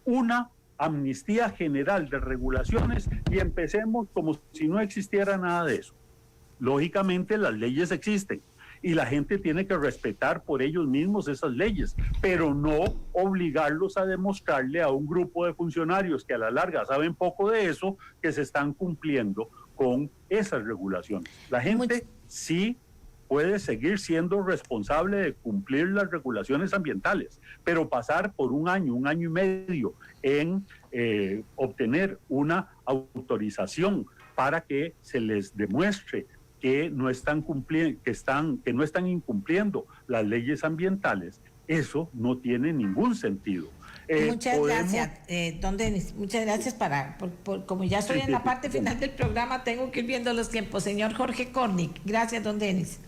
una amnistía general de regulaciones y empecemos como si no existiera nada de eso. Lógicamente las leyes existen y la gente tiene que respetar por ellos mismos esas leyes, pero no obligarlos a demostrarle a un grupo de funcionarios que a la larga saben poco de eso, que se están cumpliendo con esas regulaciones. La gente sí puede seguir siendo responsable de cumplir las regulaciones ambientales, pero pasar por un año y medio en obtener una autorización para que se les demuestre que no están incumpliendo las leyes ambientales, eso no tiene ningún sentido.
Muchas gracias, don Denis. Muchas gracias como ya estoy en la parte final del programa, tengo que ir viendo los tiempos. Señor Jorge Cornick, gracias, don Denis.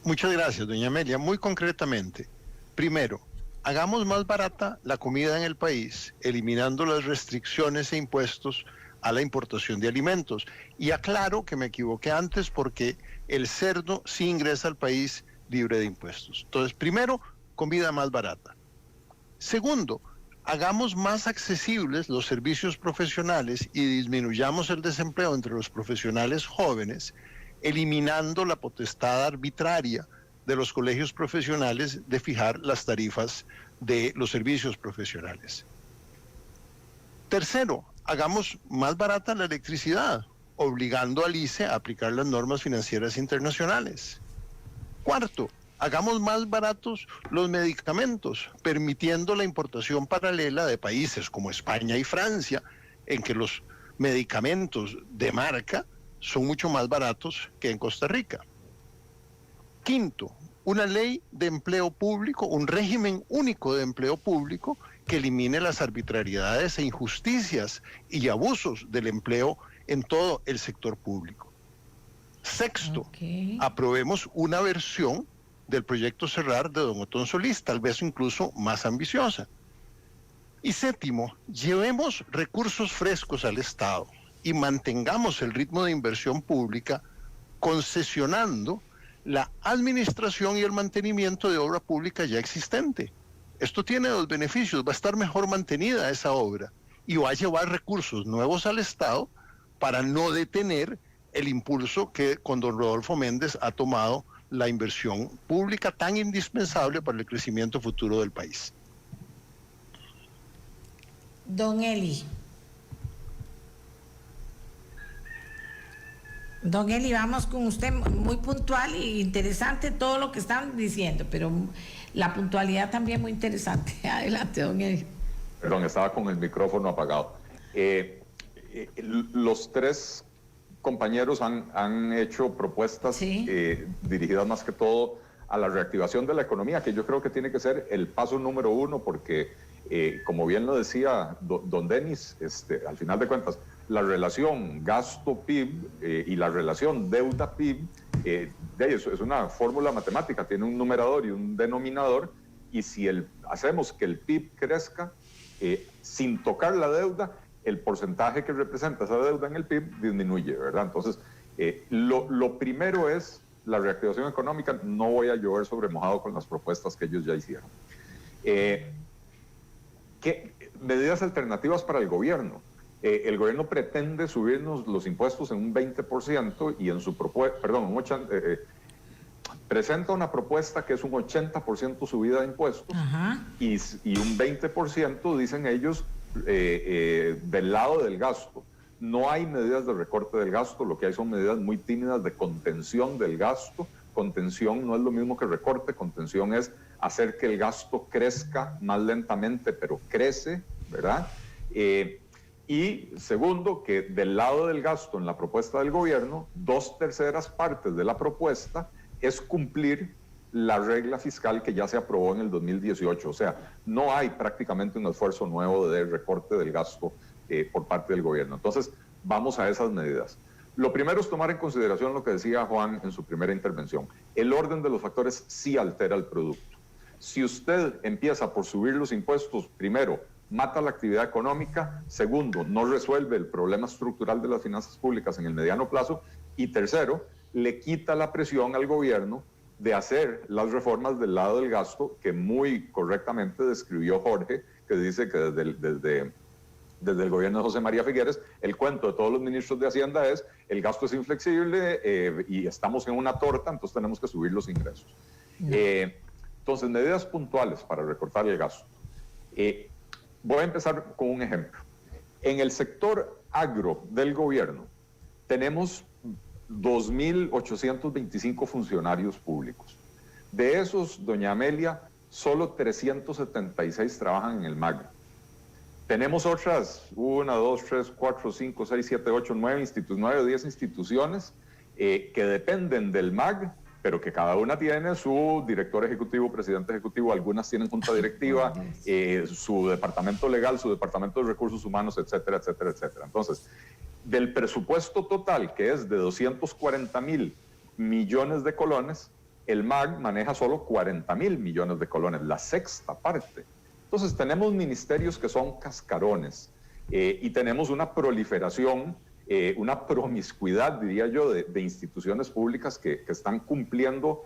Muchas gracias, doña Amelia. Muy concretamente, primero, hagamos más barata la comida en el país, eliminando las restricciones e impuestos a la importación de alimentos. Y aclaro que me equivoqué antes porque el cerdo sí ingresa al país libre de impuestos. Entonces, primero, comida más barata. Segundo, hagamos más accesibles los servicios profesionales y disminuyamos el desempleo entre los profesionales jóvenes, eliminando la potestad arbitraria de los colegios profesionales de fijar las tarifas de los servicios profesionales. Tercero, hagamos más barata la electricidad, obligando al ICE a aplicar las normas financieras internacionales. Cuarto, hagamos más baratos los medicamentos, permitiendo la importación paralela de países como España y Francia, en que los medicamentos de marca son mucho más baratos que en Costa Rica. Quinto, una ley de empleo público, un régimen único de empleo público que elimine las arbitrariedades e injusticias y abusos del empleo en todo el sector público. Sexto, aprobemos una versión del proyecto Cerrar de don Otón Solís, tal vez incluso más ambiciosa. Y séptimo, llevemos recursos frescos al Estado y mantengamos el ritmo de inversión pública concesionando la administración y el mantenimiento de obra pública ya existente. Esto tiene dos beneficios: va a estar mejor mantenida esa obra y va a llevar recursos nuevos al Estado para no detener el impulso que con don Rodolfo Méndez ha tomado la inversión pública tan indispensable para el crecimiento futuro del país.
Don Eli. Don Eli, vamos con usted, muy puntual e interesante todo lo que están diciendo, pero la puntualidad también muy interesante. Adelante, don Eli.
Perdón, estaba con el micrófono apagado. Los tres compañeros han hecho propuestas dirigidas más que todo a la reactivación de la economía, que yo creo que tiene que ser el paso número uno, porque como bien lo decía don Denis, al final de cuentas, la relación gasto-PIB y la relación deuda-PIB, es una fórmula matemática, tiene un numerador y un denominador, y si hacemos que el PIB crezca sin tocar la deuda, el porcentaje que representa esa deuda en el PIB disminuye, ¿verdad? Entonces, lo primero es la reactivación económica. No voy a llover sobre mojado con las propuestas que ellos ya hicieron. ¿Qué medidas alternativas para el gobierno? El gobierno pretende subirnos los impuestos en un 20% y en su propuesta, presenta una propuesta que es un 80% subida de impuestos y un 20%, dicen ellos, del lado del gasto. No hay medidas de recorte del gasto, lo que hay son medidas muy tímidas de contención del gasto. Contención no es lo mismo que recorte, contención es hacer que el gasto crezca más lentamente, pero crece, ¿verdad? Y segundo, que del lado del gasto en la propuesta del gobierno, 2/3 partes de la propuesta es cumplir la regla fiscal que ya se aprobó en el 2018. O sea, no hay prácticamente un esfuerzo nuevo de recorte del gasto por parte del gobierno. Entonces, vamos a esas medidas. Lo primero es tomar en consideración lo que decía Juan en su primera intervención. El orden de los factores sí altera el producto. Si usted empieza por subir los impuestos, primero, mata la actividad económica; segundo, no resuelve el problema estructural de las finanzas públicas en el mediano plazo; y tercero, le quita la presión al gobierno de hacer las reformas del lado del gasto que muy correctamente describió Jorge, que dice que desde el gobierno de José María Figueres, el cuento de todos los ministros de Hacienda es: el gasto es inflexible y estamos en una torta, entonces tenemos que subir los ingresos. Entonces, medidas puntuales para recortar el gasto. Voy a empezar con un ejemplo. En el sector agro del gobierno tenemos 2.825 funcionarios públicos. De esos, doña Amelia, solo 376 trabajan en el MAG. Tenemos otras 1, 2, 3, 4, 5, 6, 7, 8, 9 o 10 instituciones que dependen del MAG, pero que cada una tiene su director ejecutivo, presidente ejecutivo, algunas tienen junta directiva, su departamento legal, su departamento de recursos humanos, etcétera, etcétera, etcétera. Entonces, del presupuesto total, que es de 240.000 millones de colones, el MAG maneja solo 40.000 millones de colones, la sexta parte. Entonces tenemos ministerios que son cascarones, Y tenemos una proliferación, una promiscuidad, diría yo, de instituciones públicas que están cumpliendo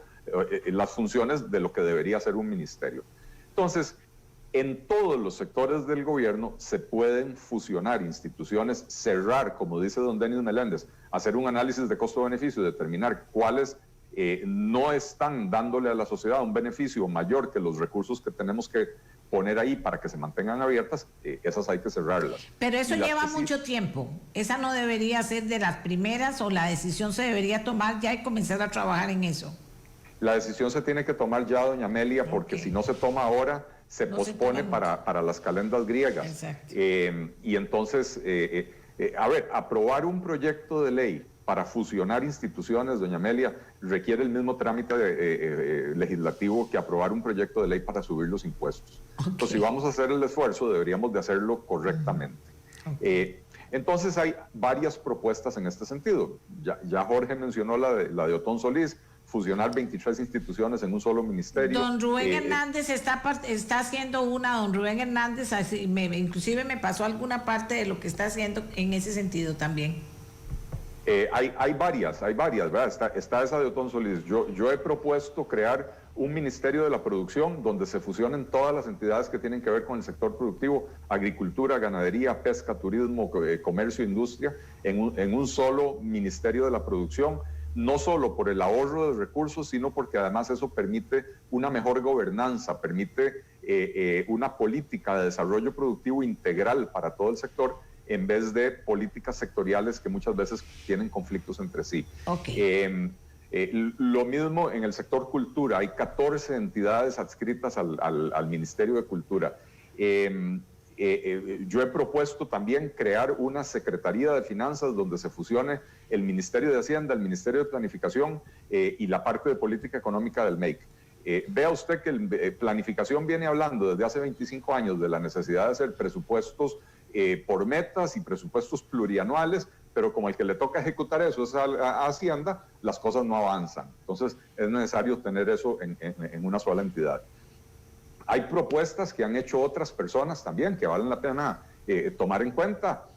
las funciones de lo que debería ser un ministerio. Entonces, en todos los sectores del gobierno se pueden fusionar instituciones, cerrar, como dice don Denis Meléndez, hacer un análisis de costo-beneficio, determinar cuáles no están dándole a la sociedad un beneficio mayor que los recursos que tenemos que poner ahí para que se mantengan abiertas, esas hay que cerrarlas.
Pero eso lleva mucho tiempo. Esa no debería ser de las primeras, o la decisión se debería tomar ya y comenzar a trabajar en eso.
La decisión se tiene que tomar ya, doña Amelia, porque si no se toma ahora, se pospone para las calendas griegas.
Exacto.
Y entonces, a ver, aprobar un proyecto de ley para fusionar instituciones, doña Amelia, requiere el mismo trámite legislativo que aprobar un proyecto de ley para subir los impuestos. Okay. Entonces, si vamos a hacer el esfuerzo, deberíamos de hacerlo correctamente. Okay. Entonces, hay varias propuestas en este sentido. Ya Jorge mencionó la de Otón Solís, fusionar 23 instituciones en un solo ministerio.
Don Rubén Hernández está haciendo una, don Rubén Hernández, inclusive me pasó alguna parte de lo que está haciendo en ese sentido también.
Hay varias, ¿verdad? Está esa de Otón Solís. Yo he propuesto crear un ministerio de la producción donde se fusionen todas las entidades que tienen que ver con el sector productivo, agricultura, ganadería, pesca, turismo, comercio, industria, en un solo ministerio de la producción, no solo por el ahorro de recursos, sino porque además eso permite una mejor gobernanza, permite una política de desarrollo productivo integral para todo el sector, en vez de políticas sectoriales que muchas veces tienen conflictos entre sí. Okay. Lo mismo en el sector cultura, hay 14 entidades adscritas al Ministerio de Cultura. Yo he propuesto también crear una Secretaría de Finanzas donde se fusione el Ministerio de Hacienda, el Ministerio de Planificación y la parte de política económica del MEIC. Vea usted que planificación viene hablando desde hace 25 años de la necesidad de hacer presupuestos por metas y presupuestos plurianuales, pero como el que le toca ejecutar eso es a Hacienda, las cosas no avanzan. Entonces es necesario tener eso en una sola entidad. Hay propuestas que han hecho otras personas también que valen la pena tomar en cuenta.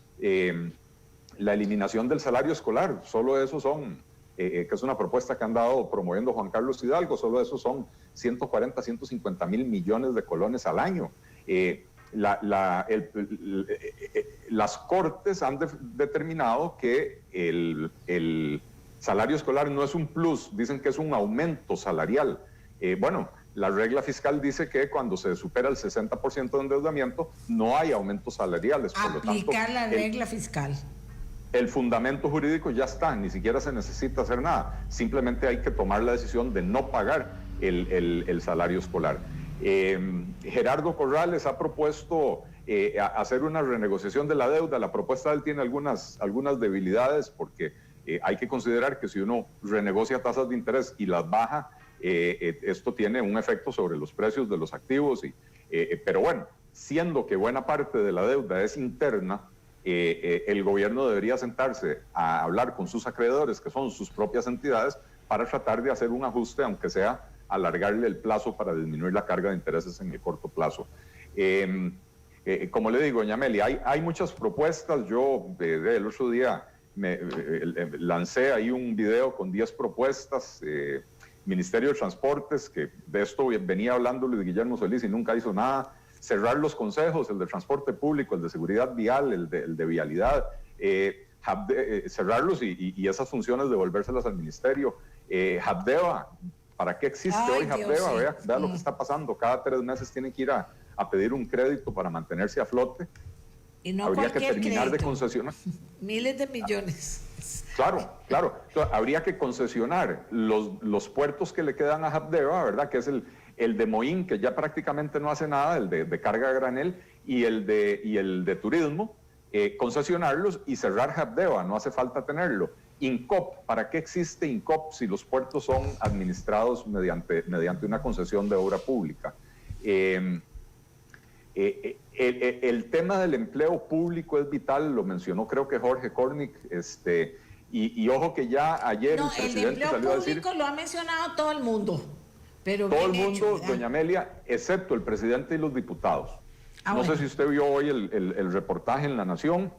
La eliminación del salario escolar, solo eso son, que es una propuesta que han dado promoviendo Juan Carlos Hidalgo, solo eso son 140, 150 mil millones de colones al año. Las Cortes han determinado que el salario escolar no es un plus, dicen que es un aumento salarial. Bueno, la regla fiscal dice que cuando se supera el 60% de endeudamiento, no hay aumentos salariales. Por lo tanto,
aplicar la regla fiscal.
El fundamento jurídico ya está, ni siquiera se necesita hacer nada. Simplemente hay que tomar la decisión de no pagar el salario escolar. Gerardo Corrales ha propuesto hacer una renegociación de la deuda. La propuesta de él tiene algunas debilidades porque hay que considerar que si uno renegocia tasas de interés y las baja, esto tiene un efecto sobre los precios de los activos. Pero bueno, siendo que buena parte de la deuda es interna, el gobierno debería sentarse a hablar con sus acreedores, que son sus propias entidades, para tratar de hacer un ajuste, aunque sea alargarle el plazo para disminuir la carga de intereses en el corto plazo. Como le digo, doña Amelia, hay muchas propuestas. Yo el otro día lancé ahí un video con 10 propuestas. Ministerio de Transportes, que de esto venía hablando Luis Guillermo Solís y nunca hizo nada. Cerrar los consejos, el de transporte público, el de seguridad vial, el de vialidad, cerrarlos y esas funciones devolvérselas al ministerio. Habdeba, ¿para qué existe hoy Habdeba? Vea lo que está pasando. Cada 3 meses tienen que ir a pedir un crédito para mantenerse a flote.
Y no
habría que terminar
crédito.
De concesionar.
Miles de millones.
Claro. Entonces, habría que concesionar los puertos que le quedan a Habdeba, ¿verdad? Que es el de Moín, que ya prácticamente no hace nada, el de carga a granel, y el de turismo, concesionarlos y cerrar Habdeba, no hace falta tenerlo. INCOP, ¿para qué existe INCOP si los puertos son administrados mediante una concesión de obra pública? El tema del empleo público es vital, lo mencionó creo que Jorge Cornick, y ojo que ya ayer
el
presidente salió a decir...
El empleo público lo ha mencionado todo el mundo, pero
todo el
bien
mundo,
hecho,
doña Amelia, excepto el presidente y los diputados. No
bueno.
sé si usted vio hoy el reportaje en La Nación.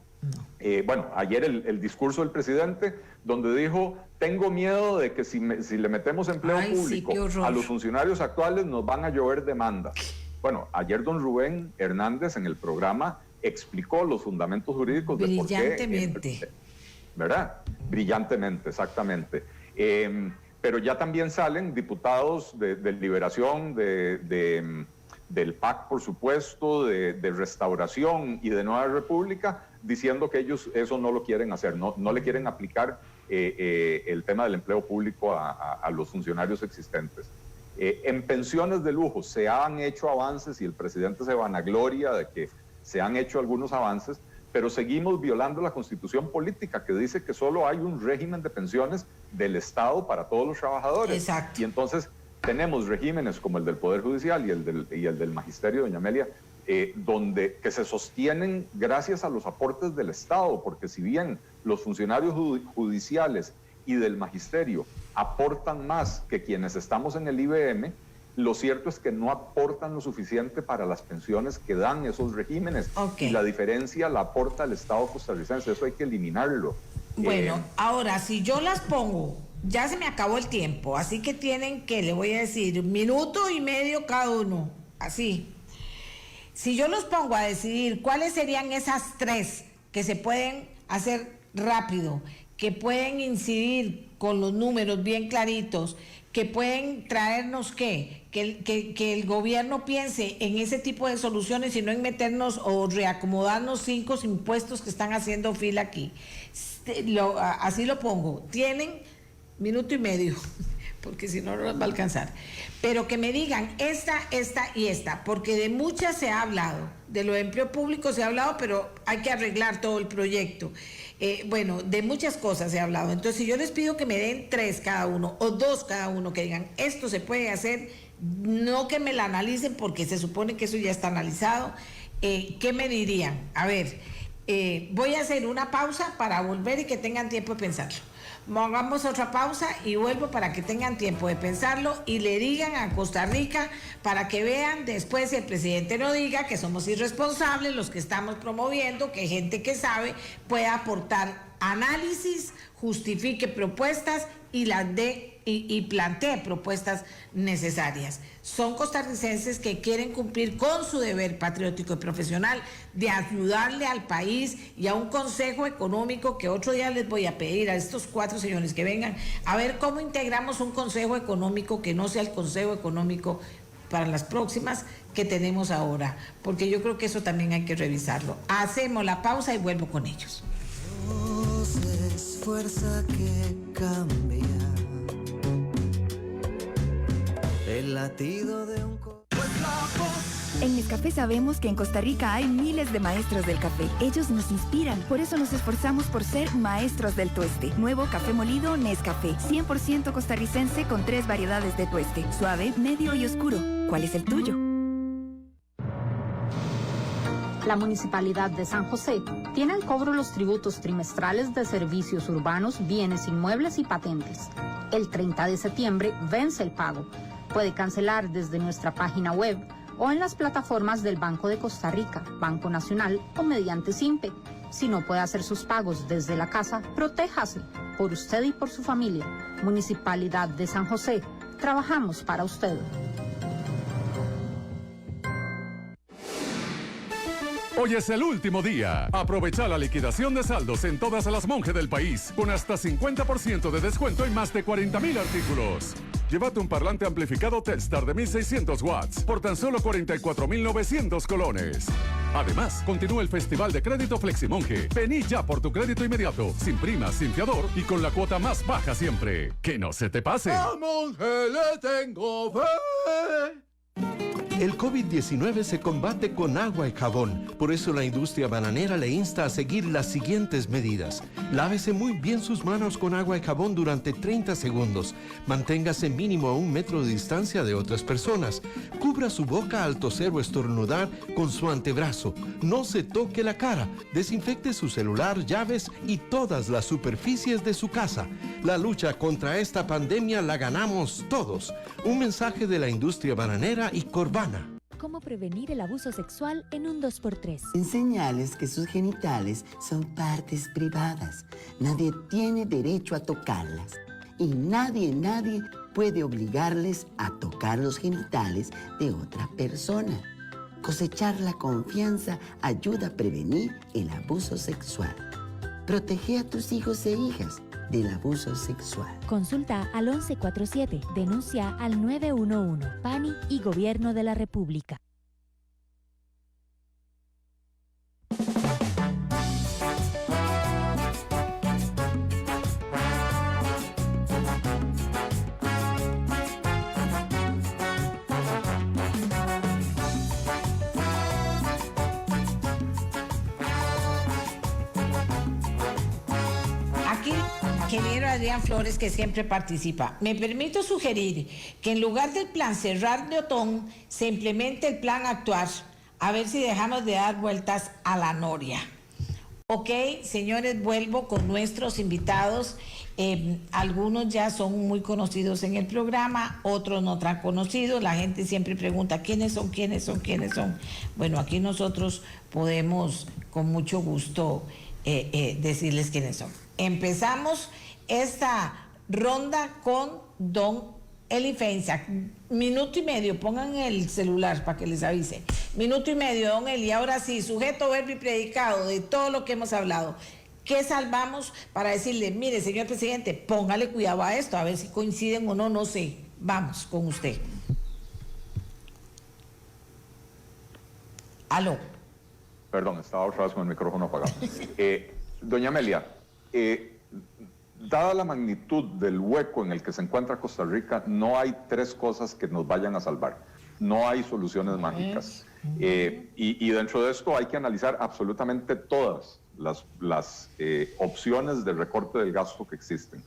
Bueno, ayer el discurso del presidente, donde dijo, tengo miedo de que si le metemos empleo
Ay, sí,
público
qué horror.
a los funcionarios actuales nos van a llover demandas. Bueno, ayer don Rubén Hernández en el programa explicó los fundamentos jurídicos de por qué...
Brillantemente.
¿Verdad? Brillantemente, exactamente. Pero ya también salen diputados de Liberación, del PAC, por supuesto, de Restauración y de Nueva República, diciendo que ellos eso no lo quieren hacer, no le quieren aplicar el tema del empleo público a los funcionarios existentes. En pensiones de lujo se han hecho avances y el presidente se vanagloria de que se han hecho algunos avances, pero seguimos violando la Constitución política que dice que solo hay un régimen de pensiones del Estado para todos los trabajadores.
Exacto.
Y entonces tenemos regímenes como el del Poder Judicial y el del Magisterio, doña Amelia, que se sostienen gracias a los aportes del Estado, porque si bien los funcionarios judiciales y del Magisterio aportan más que quienes estamos en el IBM, lo cierto es que no aportan lo suficiente para las pensiones que dan esos regímenes.
Okay.
Y la diferencia la aporta el Estado costarricense, eso hay que eliminarlo.
Bueno, ahora, si yo las pongo, ya se me acabó el tiempo, así que tienen que, le voy a decir, 1.5 minutos cada uno, así. Si yo los pongo a decidir cuáles serían esas 3 que se pueden hacer rápido, que pueden incidir con los números bien claritos, que pueden traernos que el gobierno piense en ese tipo de soluciones y no en meternos o reacomodarnos 5 impuestos que están haciendo fila aquí. Así lo pongo. Tienen 1.5 minutos, porque si no, no les va a alcanzar. Pero que me digan esta y esta, porque de muchas se ha hablado, de lo de empleo público se ha hablado, pero hay que arreglar todo el proyecto. Bueno, de muchas cosas se ha hablado. Entonces, si yo les pido que me den 3 cada uno o 2 cada uno, que digan, esto se puede hacer, no que me la analicen porque se supone que eso ya está analizado, ¿qué me dirían? A ver, voy a hacer una pausa para volver y que tengan tiempo de pensarlo. Hagamos otra pausa y vuelvo para que tengan tiempo de pensarlo y le digan a Costa Rica para que vean después si el presidente no diga que somos irresponsables los que estamos promoviendo, que gente que sabe pueda aportar análisis, justifique propuestas y las dé y plantee propuestas necesarias. Son costarricenses que quieren cumplir con su deber patriótico y profesional de ayudarle al país y a un consejo económico que otro día les voy a pedir a estos 4 señores que vengan a ver cómo integramos un consejo económico que no sea el consejo económico para las próximas que tenemos ahora, porque yo creo que eso también hay que revisarlo. Hacemos la pausa y vuelvo con ellos.
Es fuerza que cambia el latido de un
En Nescafé sabemos que en Costa Rica hay miles de maestros del café. Ellos nos inspiran, por eso nos esforzamos por ser maestros del tueste. Nuevo café molido Nescafé, 100% costarricense con 3 variedades de tueste, suave, medio y oscuro. ¿Cuál es el tuyo?
La Municipalidad de San José tiene al cobro los tributos trimestrales de servicios urbanos, bienes inmuebles y patentes. El 30 de septiembre vence el pago. Puede cancelar desde nuestra página web o en las plataformas del Banco de Costa Rica, Banco Nacional o mediante SIMPE. Si no puede hacer sus pagos desde la casa, protéjase por usted y por su familia. Municipalidad de San José, trabajamos para usted.
Hoy es el último día. Aprovecha la liquidación de saldos en todas las Monge del país, con hasta 50% de descuento en más de 40,000 artículos. Llévate un parlante amplificado Telstar de 1.600 watts por tan solo 44,900 colones. Además, continúa el Festival de Crédito Fleximonge. Vení ya por tu crédito inmediato, sin primas, sin fiador y con la cuota más baja siempre. ¡Que no se te pase!
¡A Monge le tengo fe! El COVID-19 se combate con agua y jabón. Por eso la industria bananera le insta a seguir las siguientes medidas. Lávese muy bien sus manos con agua y jabón durante 30 segundos. Manténgase mínimo a 1 metro de distancia de otras personas. Cubra su boca al toser o estornudar con su antebrazo. No se toque la cara. Desinfecte su celular, llaves y todas las superficies de su casa. La lucha contra esta pandemia la ganamos todos. Un mensaje de la industria bananera y Corvana.
cómo prevenir el abuso sexual en un 2x3.
Enseñarles que sus genitales son partes privadas. Nadie tiene derecho a tocarlas. Y nadie puede obligarles a tocar los genitales de otra persona. Cosechar la confianza ayuda a prevenir el abuso sexual. Protege a tus hijos e hijas del abuso sexual.
Consulta al 1147, denuncia al 911, PANI y Gobierno de la República.
Ingeniero Adrián Flores, que siempre participa. Me permito sugerir que en lugar del plan cerrar de Otón, se implemente el plan actuar, a ver si dejamos de dar vueltas a la noria. Ok, señores, vuelvo con nuestros invitados. Algunos ya son muy conocidos en el programa, otros no tan conocidos. La gente siempre pregunta, ¿quiénes son? Bueno, aquí nosotros podemos con mucho gusto decirles quiénes son. Empezamos esta ronda con don Eli Feinsack. Minuto y medio, pongan el celular para que les avise. Minuto y medio, don Eli. Ahora sí, sujeto, verbo y predicado de todo lo que hemos hablado. ¿Qué salvamos para decirle, mire, señor presidente, póngale cuidado a esto, a ver si coinciden o no, no sé. Vamos con usted. Aló.
Perdón, estaba otra vez con el micrófono apagado. Doña Amelia, dada la magnitud del hueco en el que se encuentra Costa Rica, no hay tres cosas que nos vayan a salvar. No hay soluciones mágicas. Y dentro de esto hay que analizar absolutamente todas las opciones de recorte del gasto que existen.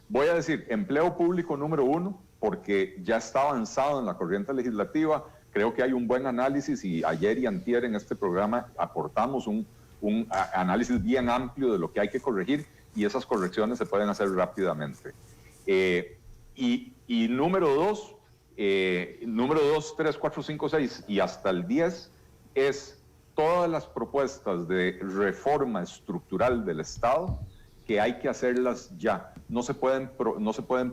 Voy a decir, empleo público número 1, porque ya está avanzado en la corriente legislativa. Creo que hay un buen análisis y ayer y antier en este programa aportamos un análisis bien amplio de lo que hay que corregir y esas correcciones se pueden hacer rápidamente. Y número 2, 3, 4, 5, 6 y hasta el 10 es todas las propuestas de reforma estructural del Estado que hay que hacerlas ya, no se pueden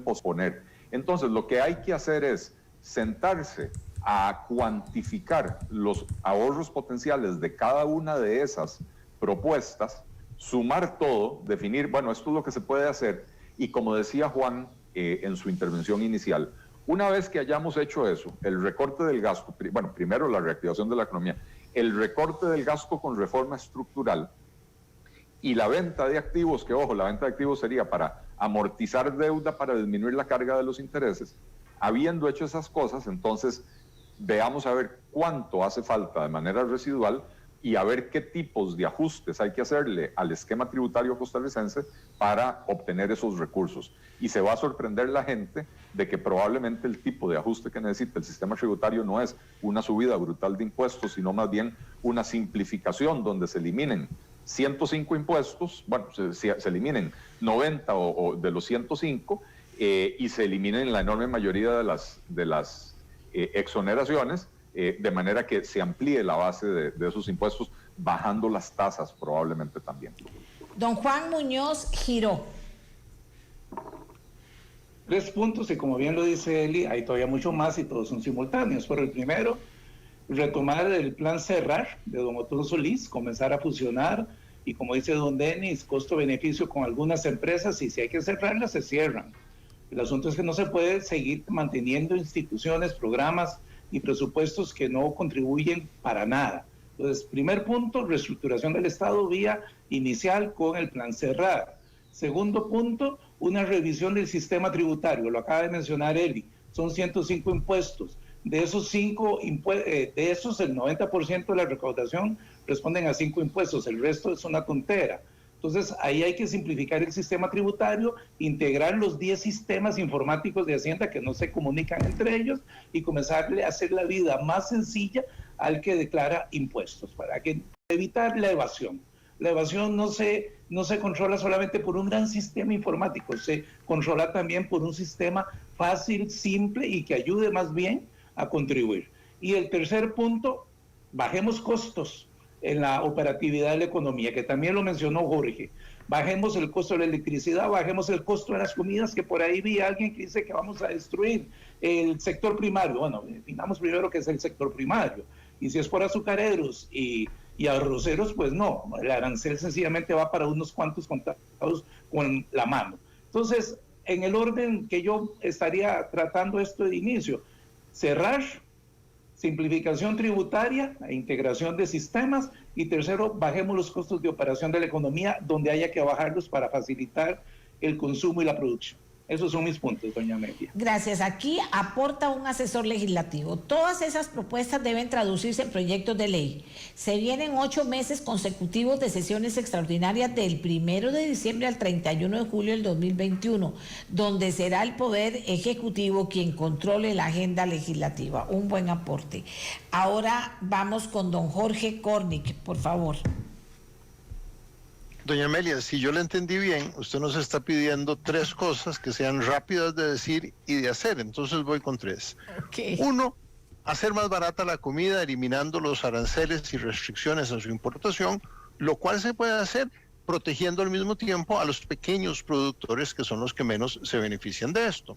posponer. Entonces lo que hay que hacer es sentarse a cuantificar los ahorros potenciales de cada una de esas propuestas, sumar todo, definir, bueno, esto es lo que se puede hacer, y como decía Juan en su intervención inicial, una vez que hayamos hecho eso, el recorte del gasto, bueno, primero la reactivación de la economía, el recorte del gasto con reforma estructural y la venta de activos, que ojo, la venta de activos sería para amortizar deuda, para disminuir la carga de los intereses. Habiendo hecho esas cosas, entonces veamos a ver cuánto hace falta de manera residual y a ver qué tipos de ajustes hay que hacerle al esquema tributario costarricense para obtener esos recursos. Y se va a sorprender la gente de que probablemente el tipo de ajuste que necesita el sistema tributario no es una subida brutal de impuestos, sino más bien una simplificación donde se eliminen 105 impuestos, bueno, se eliminen 90 o de los 105 y se eliminen la enorme mayoría de las exoneraciones, de manera que se amplíe la base de esos impuestos, bajando las tasas probablemente también.
Don Juan Muñoz Giró.
3 puntos y como bien lo dice Eli, hay todavía mucho más y todos son simultáneos. Pero el primero, retomar el plan Cerrar de don Otón Solís, comenzar a fusionar y como dice don Denis, costo-beneficio con algunas empresas y si hay que cerrarlas, se cierran. El asunto es que no se puede seguir manteniendo instituciones, programas y presupuestos que no contribuyen para nada. Entonces, primer punto, reestructuración del Estado vía inicial con el plan Cerrar. Segundo punto, una revisión del sistema tributario, lo acaba de mencionar Eli, son 105 impuestos. De esos el 90% de la recaudación responden a 5 impuestos, el resto es una tontera. Entonces, ahí hay que simplificar el sistema tributario, integrar los 10 sistemas informáticos de Hacienda que no se comunican entre ellos y comenzarle a hacer la vida más sencilla al que declara impuestos, para evitar la evasión. La evasión no se controla solamente por un gran sistema informático, se controla también por un sistema fácil, simple y que ayude más bien a contribuir. Y el tercer punto, bajemos costos en la operatividad de la economía, que también lo mencionó Jorge. Bajemos el costo de la electricidad, bajemos el costo de las comidas, que por ahí vi a alguien que dice que vamos a destruir el sector primario. Bueno, definamos primero qué es el sector primario. Y si es por azucareros y arroceros, pues no. El arancel sencillamente va para unos cuantos contados con la mano. Entonces, en el orden que yo estaría tratando esto de inicio, cerrar, simplificación tributaria e integración de sistemas, y tercero, bajemos los costos de operación de la economía donde haya que bajarlos para facilitar el consumo y la producción. Esos son mis puntos, doña Amelia.
Gracias. Aquí aporta un asesor legislativo. Todas esas propuestas deben traducirse en proyectos de ley. Se vienen 8 meses consecutivos de sesiones extraordinarias del 1 de diciembre al 31 de julio del 2021, donde será el Poder Ejecutivo quien controle la agenda legislativa. Un buen aporte. Ahora vamos con don Jorge Cornick, por favor.
Doña Amelia, si yo le entendí bien, usted nos está pidiendo 3 cosas que sean rápidas de decir y de hacer, entonces voy con 3.
Okay.
1, hacer más barata la comida eliminando los aranceles y restricciones a su importación, lo cual se puede hacer protegiendo al mismo tiempo a los pequeños productores que son los que menos se benefician de esto.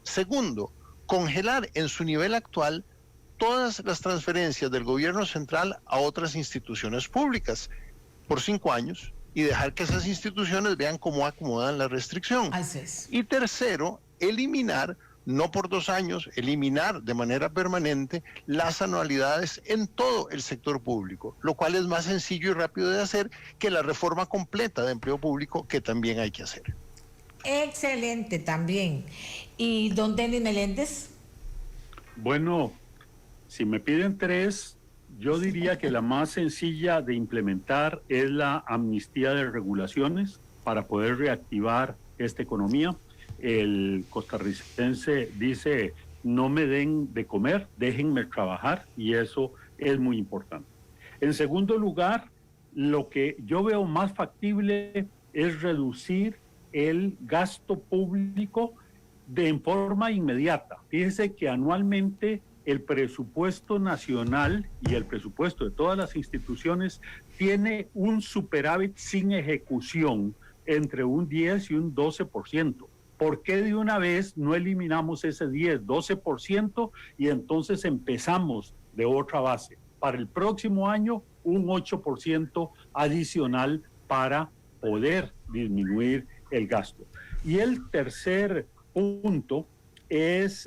2, congelar en su nivel actual todas las transferencias del gobierno central a otras instituciones públicas por 5 años, y dejar que esas instituciones vean cómo acomodan la restricción.
Así es.
Y 3, eliminar, no por 2 años, eliminar de manera permanente las anualidades en todo el sector público, lo cual es más sencillo y rápido de hacer que la reforma completa de empleo público que también hay que hacer.
Excelente también. ¿Y don Denis Meléndez?
Bueno, si me piden 3... yo diría que la más sencilla de implementar es la amnistía de regulaciones para poder reactivar esta economía. El costarricense dice, no me den de comer, déjenme trabajar, y eso es muy importante. En segundo lugar, lo que yo veo más factible es reducir el gasto público en forma inmediata. Fíjese que anualmente el presupuesto nacional y el presupuesto de todas las instituciones tiene un superávit sin ejecución entre un 10 y un 12%. ¿Por qué de una vez no eliminamos ese 10, 12% y entonces empezamos de otra base? Para el próximo año, un 8% adicional para poder disminuir el gasto. Y el tercer punto es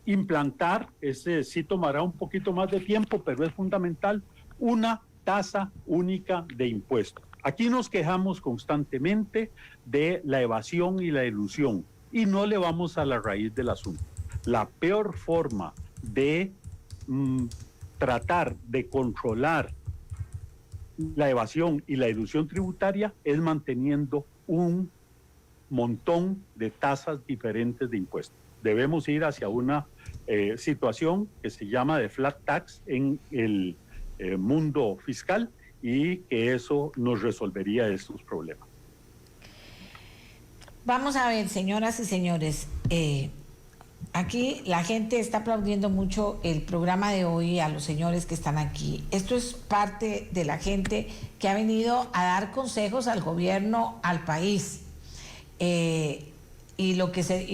implantar, ese sí tomará un poquito más de tiempo, pero es fundamental, una tasa única de impuestos. Aquí nos quejamos constantemente de la evasión y la elusión y no le vamos a la raíz del asunto. La peor forma de tratar de controlar la evasión y la elusión tributaria es manteniendo un montón de tasas diferentes de impuestos. Debemos ir hacia una situación que se llama de flat tax en el mundo fiscal, y que eso nos resolvería estos problemas.
Vamos a ver, señoras y señores, aquí la gente está aplaudiendo mucho el programa de hoy, a los señores que están aquí. Esto es parte de la gente que ha venido a dar consejos al gobierno, al país. Y lo que se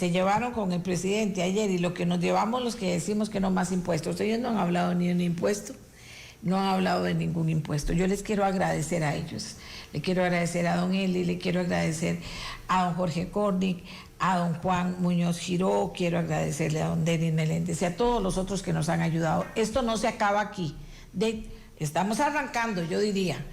llevaron con el presidente ayer y lo que nos llevamos los que decimos que no más impuestos. Ellos no han hablado ni de un impuesto, no han hablado de ningún impuesto. Yo les quiero agradecer a ellos. Le quiero agradecer a don Eli, le quiero agradecer a don Jorge Cornick, a don Juan Muñoz Giró, quiero agradecerle a don Denis Meléndez y a todos los otros que nos han ayudado. Esto no se acaba aquí. Estamos arrancando, yo diría.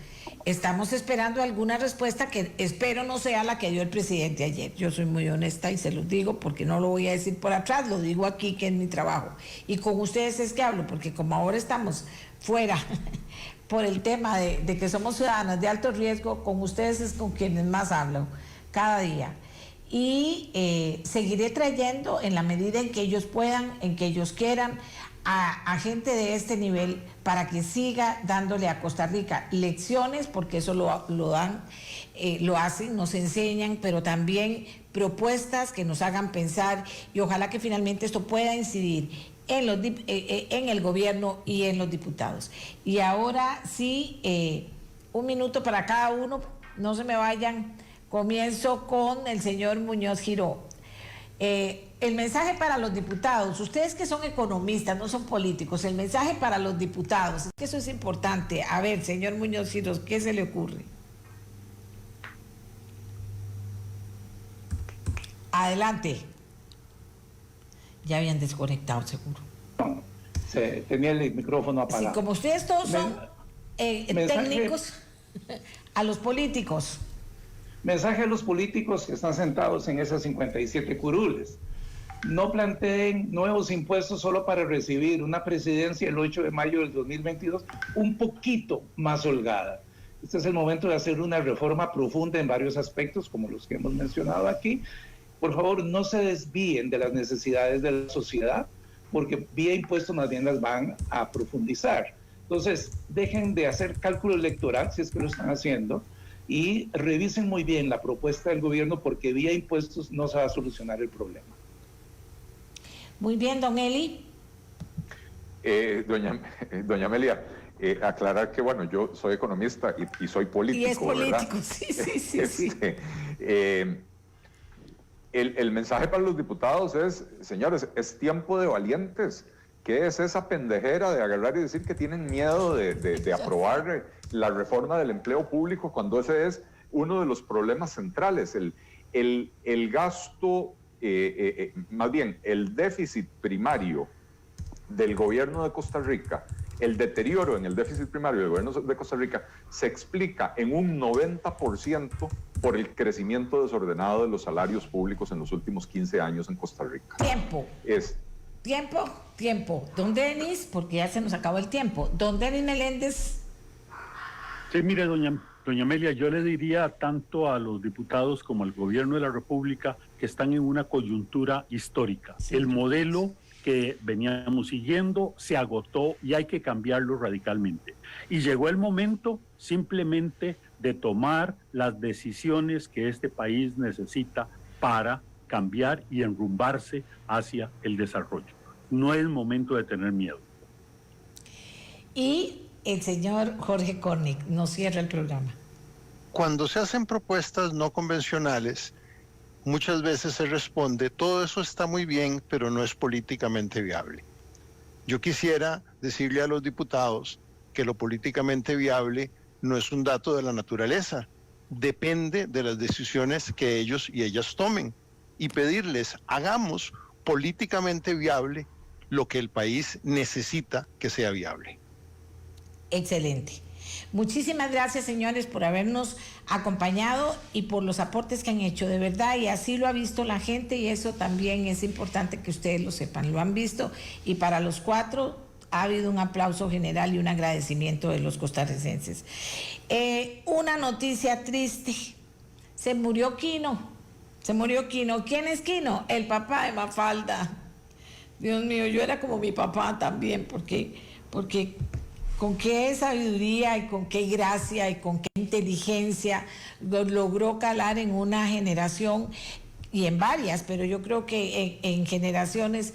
Estamos esperando alguna respuesta que espero no sea la que dio el presidente ayer. Yo soy muy honesta y se los digo porque no lo voy a decir por atrás, lo digo aquí que es mi trabajo. Y con ustedes es que hablo, porque como ahora estamos fuera por el tema de que somos ciudadanas de alto riesgo, con ustedes es con quienes más hablo cada día. Y seguiré trayendo en la medida en que ellos puedan, en que ellos quieran, a gente de este nivel para que siga dándole a Costa Rica lecciones, porque eso lo dan lo hacen, nos enseñan, pero también propuestas que nos hagan pensar y ojalá que finalmente esto pueda incidir en el gobierno y en los diputados. Y ahora sí, 1 minuto para cada uno, no se me vayan. Comienzo con el señor Muñoz Giró. El mensaje para los diputados, ustedes que son economistas, no son políticos, el mensaje para los diputados, es que eso es importante. A ver, señor Muñoz Giró, ¿qué se le ocurre? Adelante. Ya habían desconectado, seguro.
No, tenía el micrófono apagado.
Sí, como ustedes todos son técnicos, a los políticos.
Mensaje a los políticos que están sentados en esas 57 curules. No planteen nuevos impuestos solo para recibir una presidencia el 8 de mayo del 2022 un poquito más holgada. Este es el momento de hacer una reforma profunda en varios aspectos, como los que hemos mencionado aquí. Por favor, no se desvíen de las necesidades de la sociedad, porque vía impuestos más bien las van a profundizar. Entonces, dejen de hacer cálculo electoral, si es que lo están haciendo, y revisen muy bien la propuesta del gobierno, porque vía impuestos no se va a solucionar el problema.
Muy bien, don Eli.
Doña Amelia, aclarar que, bueno, yo soy economista y soy político,
Y es político,
¿verdad?
sí.
El mensaje para los diputados es, señores, es tiempo de valientes. ¿Qué es esa pendejera de agarrar y decir que tienen miedo de aprobar la reforma del empleo público cuando ese es uno de los problemas centrales? El gasto, más bien, el déficit primario del gobierno de Costa Rica, el deterioro en el déficit primario del gobierno de Costa Rica se explica en un 90% por el crecimiento desordenado de los salarios públicos en los últimos 15 años en Costa Rica.
Tiempo. Don Denis, porque ya se nos acabó el tiempo. Don Denis Meléndez.
Sí, mire, doña Amelia, yo le diría tanto a los diputados como al gobierno de la República que están en una coyuntura histórica. Sí, el modelo que veníamos siguiendo se agotó y hay que cambiarlo radicalmente. Y llegó el momento simplemente de tomar las decisiones que este país necesita para cambiar y enrumbarse hacia el desarrollo. No es momento de tener miedo.
Y el señor Jorge Cornick nos cierra el programa.
Cuando se hacen propuestas no convencionales, muchas veces se responde, todo eso está muy bien, pero no es políticamente viable. Yo quisiera decirle a los diputados que lo políticamente viable no es un dato de la naturaleza, depende de las decisiones que ellos y ellas tomen y pedirles, hagamos políticamente viable lo que el país necesita que sea viable.
Excelente. Muchísimas gracias, señores, por habernos acompañado y por los aportes que han hecho, de verdad, y así lo ha visto la gente y eso también es importante que ustedes lo sepan, lo han visto y para los 4 ha habido un aplauso general y un agradecimiento de los costarricenses. Una noticia triste, se murió Quino. ¿Quién es Quino? El papá de Mafalda. Dios mío, yo era como mi papá también, porque con qué sabiduría y con qué gracia y con qué inteligencia logró calar en una generación y en varias, pero yo creo que en generaciones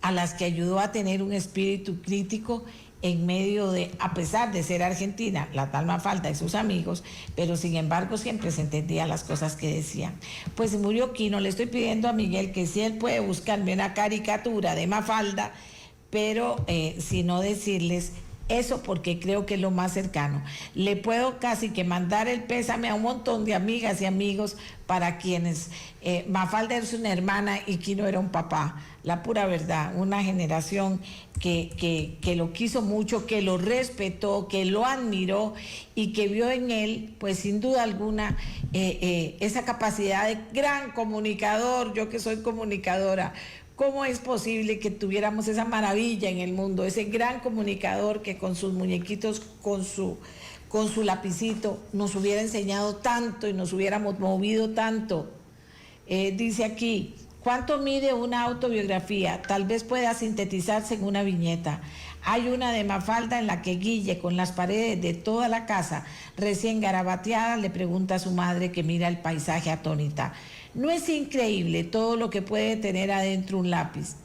a las que ayudó a tener un espíritu crítico en medio de, a pesar de ser argentina, la tal Mafalda y sus amigos, pero sin embargo siempre se entendía las cosas que decían. Pues se murió Quino, le estoy pidiendo a Miguel que si él puede buscarme una caricatura de Mafalda, pero si no decirles eso porque creo que es lo más cercano. Le puedo casi que mandar el pésame a un montón de amigas y amigos para quienes Mafalda es una hermana y Quino era un papá, la pura verdad, una generación que lo quiso mucho, que lo respetó, que lo admiró y que vio en él, pues sin duda alguna, esa capacidad de gran comunicador, yo que soy comunicadora. ¿Cómo es posible que tuviéramos esa maravilla en el mundo, ese gran comunicador que con sus muñequitos, con su lapicito, nos hubiera enseñado tanto y nos hubiéramos movido tanto? Dice aquí, ¿cuánto mide una autobiografía? Tal vez pueda sintetizarse en una viñeta. Hay una de Mafalda en la que Guille, con las paredes de toda la casa recién garabateadas, le pregunta a su madre que mira el paisaje atónita: ¿no es increíble todo lo que puede tener adentro un lápiz?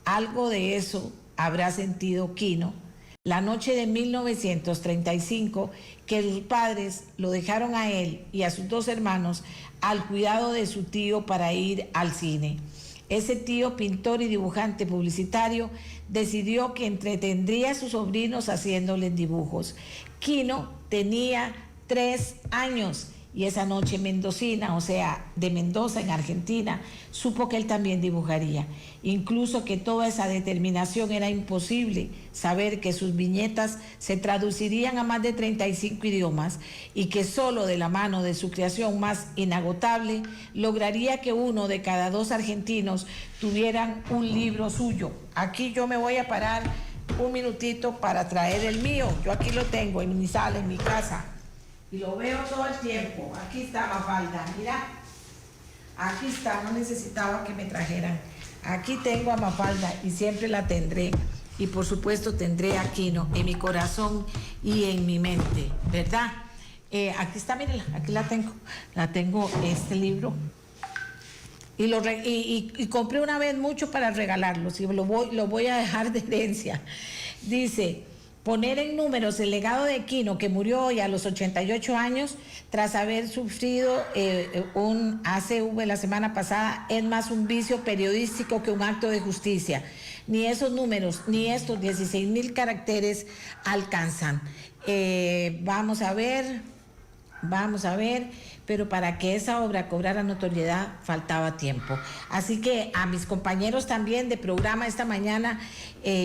Algo de eso habrá sentido Quino la noche de 1935, que sus padres lo dejaron a él y a sus dos hermanos al cuidado de su tío para ir al cine. Ese tío, pintor y dibujante publicitario, decidió que entretendría a sus sobrinos haciéndoles dibujos. Quino tenía 3 años y esa noche mendocina, o sea, de Mendoza en Argentina, supo que él también dibujaría. Incluso que toda esa determinación era imposible, saber que sus viñetas se traducirían a más de 35 idiomas y que solo de la mano de su creación más inagotable lograría que 1 de cada 2 argentinos tuvieran un libro suyo. Aquí yo me voy a parar un minutito para traer el mío. Yo aquí lo tengo en mi sala, en mi casa. Y lo veo todo el tiempo. Aquí está Mafalda, mira. Aquí está, no necesitaba que me trajeran. Aquí tengo a Mafalda y siempre la tendré. Y por supuesto tendré a Quino en mi corazón y en mi mente, ¿verdad? Aquí está, mírenla, aquí la tengo. La tengo, este libro. Y compré una vez mucho para regalarlos y lo voy a dejar de herencia. Dice: poner en números el legado de Quino, que murió hoy a los 88 años tras haber sufrido un ACV la semana pasada, es más un vicio periodístico que un acto de justicia. Ni esos números, ni estos 16.000 caracteres alcanzan. Vamos a ver, pero para que esa obra cobrara notoriedad faltaba tiempo. Así que a mis compañeros también de programa esta mañana,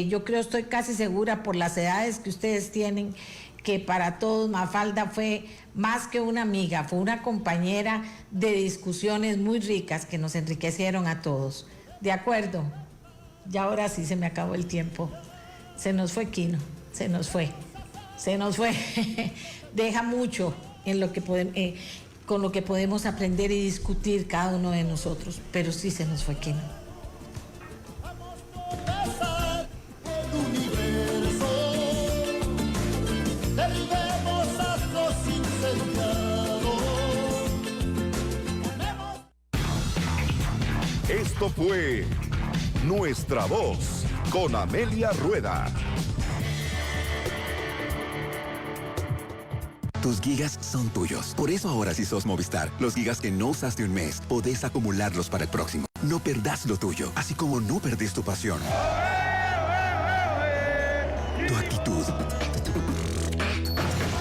yo creo, estoy casi segura por las edades que ustedes tienen, que para todos Mafalda fue más que una amiga, fue una compañera de discusiones muy ricas que nos enriquecieron a todos. ¿De acuerdo? Ya ahora sí se me acabó el tiempo. Se nos fue Quino, se nos fue. Deja mucho en lo que podemos, con lo que podemos aprender y discutir cada uno de nosotros, pero sí se nos fue Quino.
Esto fue Nuestra Voz con Amelia Rueda.
Tus gigas son tuyos. Por eso ahora si sos Movistar, los gigas que no usaste un mes, podés acumularlos para el próximo. No perdás lo tuyo, así como no perdés tu pasión, tu actitud,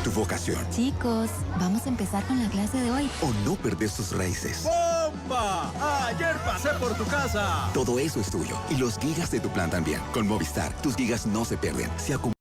tu vocación.
Chicos, vamos a empezar con la clase de hoy.
O no perdés tus raíces.
¡Bomba! ¡Ayer pasé por tu casa!
Todo eso es tuyo. Y los gigas de tu plan también. Con Movistar, tus gigas no se pierden. Se acumulan.